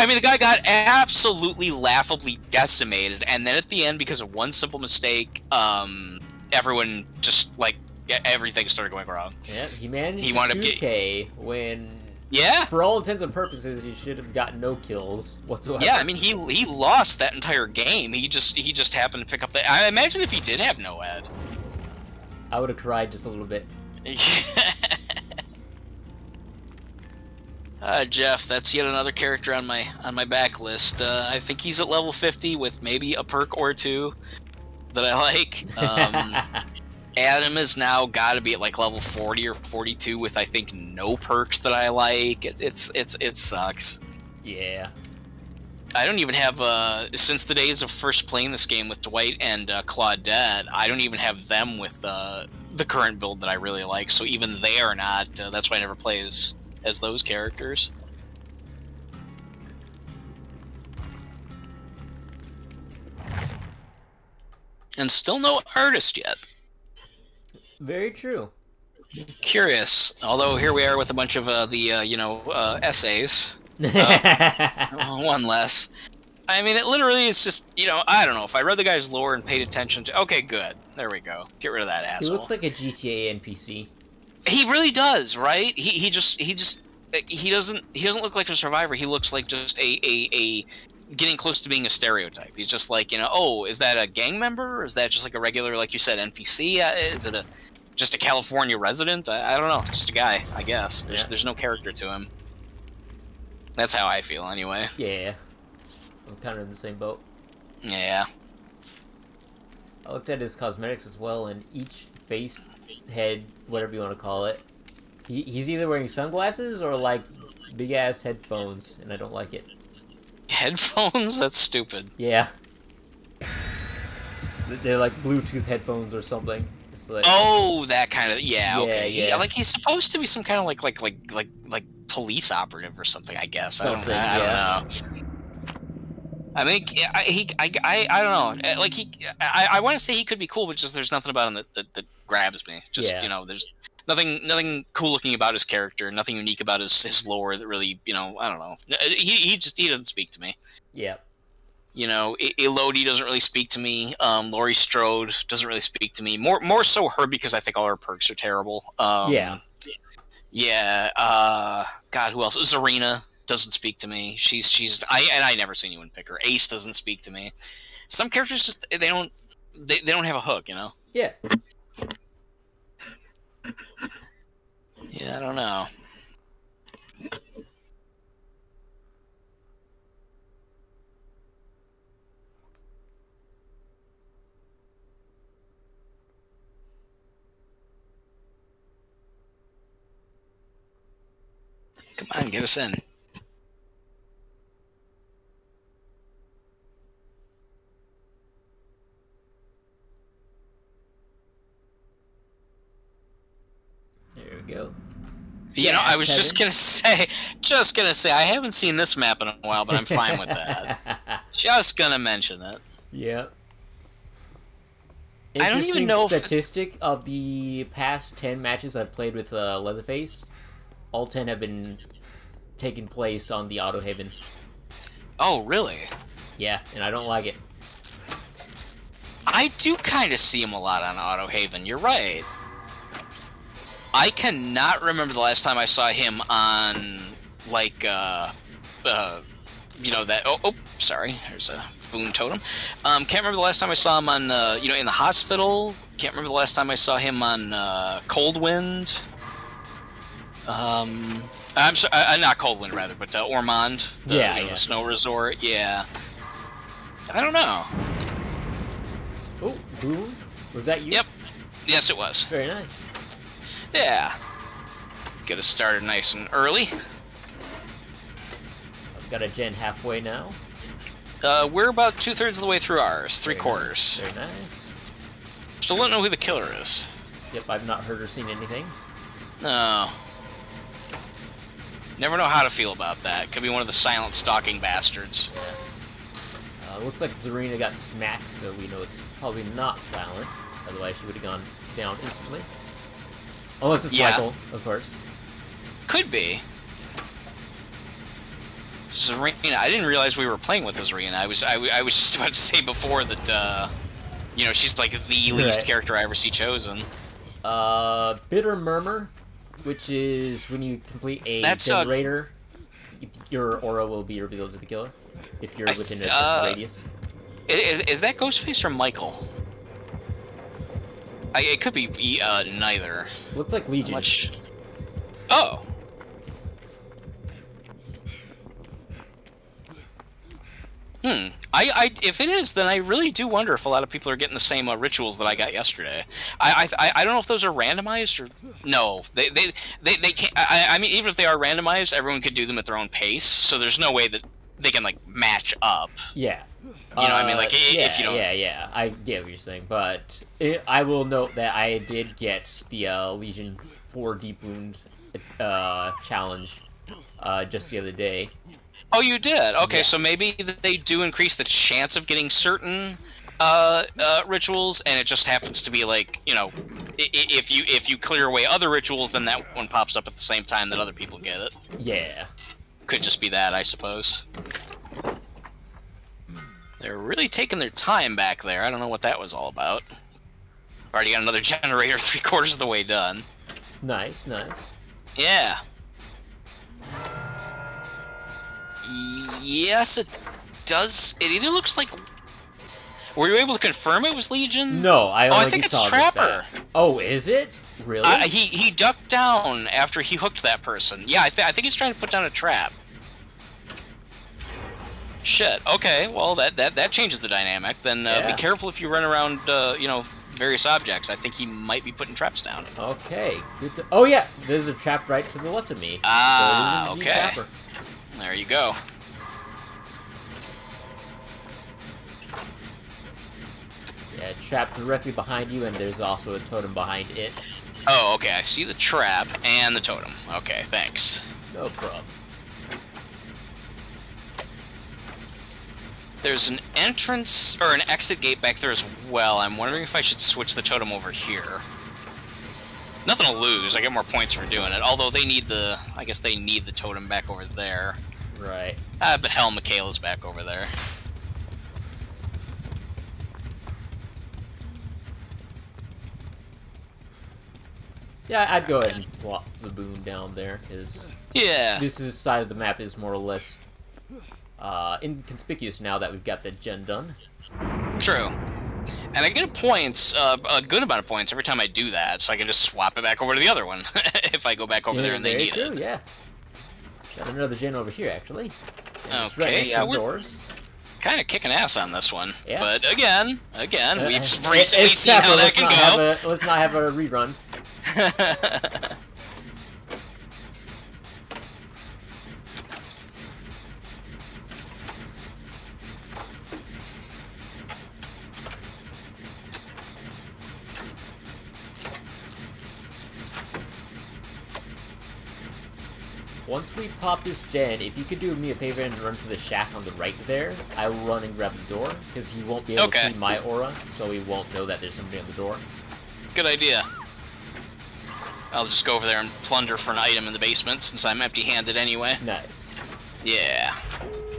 mean, the guy got absolutely laughably decimated, and then at the end, because of one simple mistake, everyone just, like, everything started going wrong. Yeah, he managed He wound up 2K when, yeah, for all intents and purposes, he should have gotten no kills whatsoever. yeah. I mean, he lost that entire game. He just happened to pick up that. I imagine if he did have no ad, I would have cried just a little bit. Jeff, that's yet another character on my backlist. I think he's at level 50 with maybe a perk or two that I like. Adam is now got to be at like level 40 or 42 with, I think, no perks that I like. It sucks. Yeah. I don't even have since the days of first playing this game with Dwight and Claudette, I don't even have them with the current build that I really like. So even they are not. That's why I never play as those characters. And still no artist yet. Very true. Curious. Although here we are with a bunch of essays. One less. I mean, it literally is just, you know, I don't know. If I read the guy's lore and paid attention to... Okay, good. There we go. Get rid of that asshole. He looks like a GTA NPC. He really does, right? He doesn't look like a survivor. He looks like just a getting close to being a stereotype. He's just like, you know, oh, is that a gang member? Or is that just like a regular, like you said, NPC? Is it just a California resident? I don't know. Just a guy, I guess. There's no character to him. That's how I feel, anyway. Yeah. I'm kind of in the same boat. Yeah. I looked at his cosmetics as well, and each face, head, whatever you want to call it, he's either wearing sunglasses or, like, big-ass headphones, and I don't like it. Headphones? That's stupid. Yeah. They're like Bluetooth headphones or something. It's like, oh, that kind of... Yeah, okay. Yeah. Like, he's supposed to be some kind of, like police operative or something, I guess. Something, I don't know. I mean, I don't know. Like, I want to say he could be cool, but just there's nothing about him that grabs me. Just, you know, there's nothing cool looking about his character, nothing unique about his lore that really, you know, I don't know. He doesn't speak to me. Yeah. You know, Elodie doesn't really speak to me. Laurie Strode doesn't really speak to me. More so her, because I think all her perks are terrible. Yeah. God, who else? Zarina doesn't speak to me. I never see anyone pick her. Ace doesn't speak to me. Some characters just they don't have a hook, you know? Yeah. Yeah, I don't know. Come on, get us in. go. You know, I was just gonna say, I haven't seen this map in a while, but I'm fine with that. Just gonna mention it. Yeah. I don't even know statistic of the past 10 matches I've played with Leatherface. All 10 have been taking place on the Auto Haven. Oh, really? Yeah, and I don't like it. I do kind of see him a lot on Auto Haven. You're right. I cannot remember the last time I saw him on, like, you know, that... Oh, sorry. There's a boon totem. Can't remember the last time I saw him on, you know, in the hospital. Can't remember the last time I saw him on Cold Wind. I'm sorry, not Cold Wind, rather, but Ormond. The snow resort. Yeah. I don't know. Oh, boon? Was that you? Yep. Yes, it was. Very nice. Yeah. Get us started nice and early. I've got a gen halfway now. We're about 2/3 of the way through ours. Three-quarters. Nice. Very nice. Still don't know who the killer is. Yep, I've not heard or seen anything. No. Never know how to feel about that. Could be one of the silent stalking bastards. Yeah. Looks like Zarina got smacked, so we know it's probably not silent. Otherwise, she would have gone down instantly. Unless it's Michael, of course. Could be. Zarina, I didn't realize we were playing with Zarina. I was just about to say before that, you know, she's like the least character I ever see chosen. Bitter Murmur, which is when you complete a generator, your aura will be revealed to the killer if you're within a certain radius. Is that Ghostface or Michael? It could be neither. Looks like Legion. Oh. If it is, then I really do wonder if a lot of people are getting the same rituals that I got yesterday. I don't know if those are randomized or no. They can't. I mean, even if they are randomized, everyone could do them at their own pace. So there's no way that they can like match up. Yeah. You know what I mean? Like if you don't. Yeah. I get what you're saying, but I will note that I did get the Legion 4 Deep Wound challenge just the other day. Oh, you did? Okay, so maybe they do increase the chance of getting certain rituals, and it just happens to be like, you know, if you clear away other rituals, then that one pops up at the same time that other people get it. Yeah. Could just be that, I suppose. They're really taking their time back there. I don't know what that was all about. I've already got another generator 3/4 of the way done. Nice. Yeah. Yes, it does. It either looks like... Were you able to confirm it was Legion? No, I think it's Trapper. Oh, is it? Really? He ducked down after he hooked that person. Yeah, I think he's trying to put down a trap. Shit. Okay, well, that changes the dynamic. Then be careful if you run around, you know, various objects. I think he might be putting traps down. Okay. Good oh, yeah. There's a trap right to the left of me. Ah, so okay. Trapper. There you go. Yeah, trap directly behind you, and there's also a totem behind it. Oh, okay. I see the trap and the totem. Okay, thanks. No problem. There's an entrance or an exit gate back there as well. I'm wondering if I should switch the totem over here. Nothing to lose. I get more points for doing it. Although they need the... I guess they need the totem back over there. Right. But hell, Michaela's back over there. Yeah, I'd go ahead and plop the boon down there, because... Yeah. This side of the map is more or less inconspicuous now that we've got the gen done. True. And I get points, a good amount of points every time I do that, so I can just swap it back over to the other one if I go back over there and they need it. Yeah. Got another gen over here, actually. Okay, yeah, we're kind of kicking ass on this one. Yeah. But again, we've recently seen how that can go. Let's not have a rerun. Once we pop this gen, if you could do me a favor and run to the shack on the right there, I will run and grab the door, because he won't be able to see my aura, so he won't know that there's somebody on the door. Good idea. I'll just go over there and plunder for an item in the basement, since I'm empty-handed anyway. Nice. Yeah.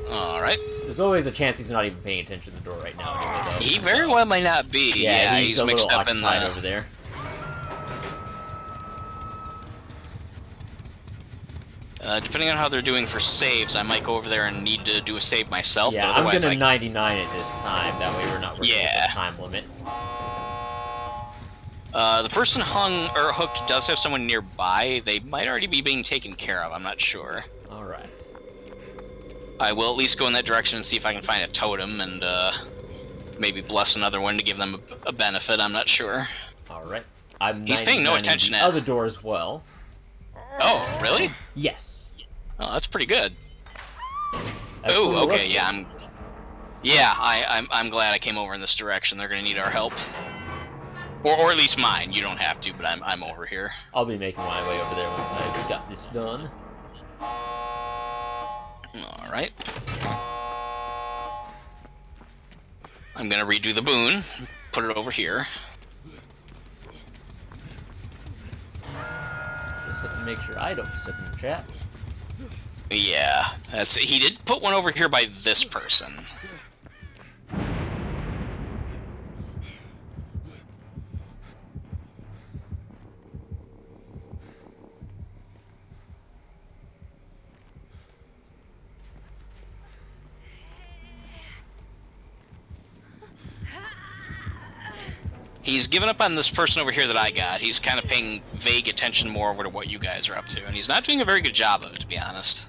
Alright. There's always a chance he's not even paying attention to the door right now anyway, though. He very well might not be. Yeah, he's mixed a up in the... over there. Depending on how they're doing for saves, I might go over there and need to do a save myself. Yeah, I'm gonna 99 it this time. That way we're not working with the time limit. The person hung or hooked does have someone nearby. They might already be being taken care of. I'm not sure. All right. I will at least go in that direction and see if I can find a totem and maybe bless another one to give them a benefit. I'm not sure. All right. He's paying no attention at the other door as well. Oh, really? Yes. Oh, that's pretty good. Oh, okay. Yeah, I'm glad I came over in this direction. They're gonna need our help. Or at least mine. You don't have to, but I'm over here. I'll be making my way over there once I've got this done. Alright. I'm gonna redo the boon. Put it over here. Just have to make sure I don't sit in the trap. Yeah, that's it. He did put one over here by this person. He's given up on this person over here that I got. He's kind of paying vague attention more over to what you guys are up to, and he's not doing a very good job of it, to be honest.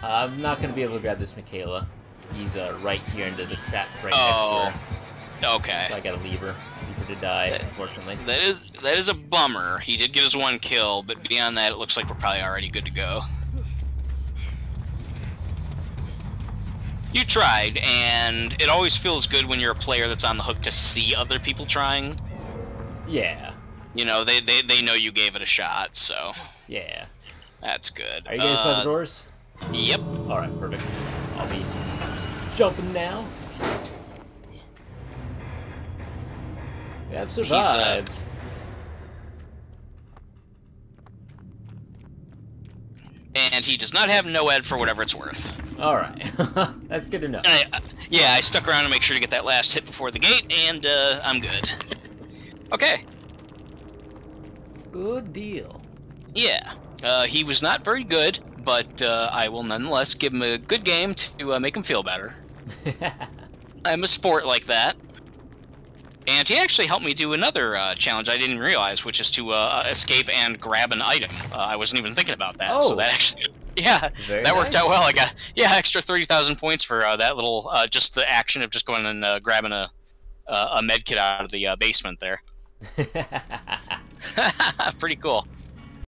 I'm not going to be able to grab this Michaela. He's right here, and there's a trap right next to her. Okay. So I gotta leave her to die, unfortunately. That is a bummer. He did get his one kill, but beyond that, it looks like we're probably already good to go. You tried, and it always feels good when you're a player that's on the hook to see other people trying. Yeah. You know, they know you gave it a shot, so... Yeah. That's good. Are you guys by the doors? Yep. Alright, perfect. I'll be jumping now. We have survived. And he does not have no-ed for whatever it's worth. Alright. That's good to know. Yeah, I stuck around to make sure to get that last hit before the gate, and I'm good. Okay. Good deal. Yeah. He was not very good, but I will nonetheless give him a good game to make him feel better. I'm a sport like that. And he actually helped me do another challenge I didn't realize, which is to escape and grab an item. I wasn't even thinking about that, so that actually... Yeah, that worked out well. I got, extra 30,000 points for that little, just the action of just going and grabbing a med kit out of the basement there. Pretty cool.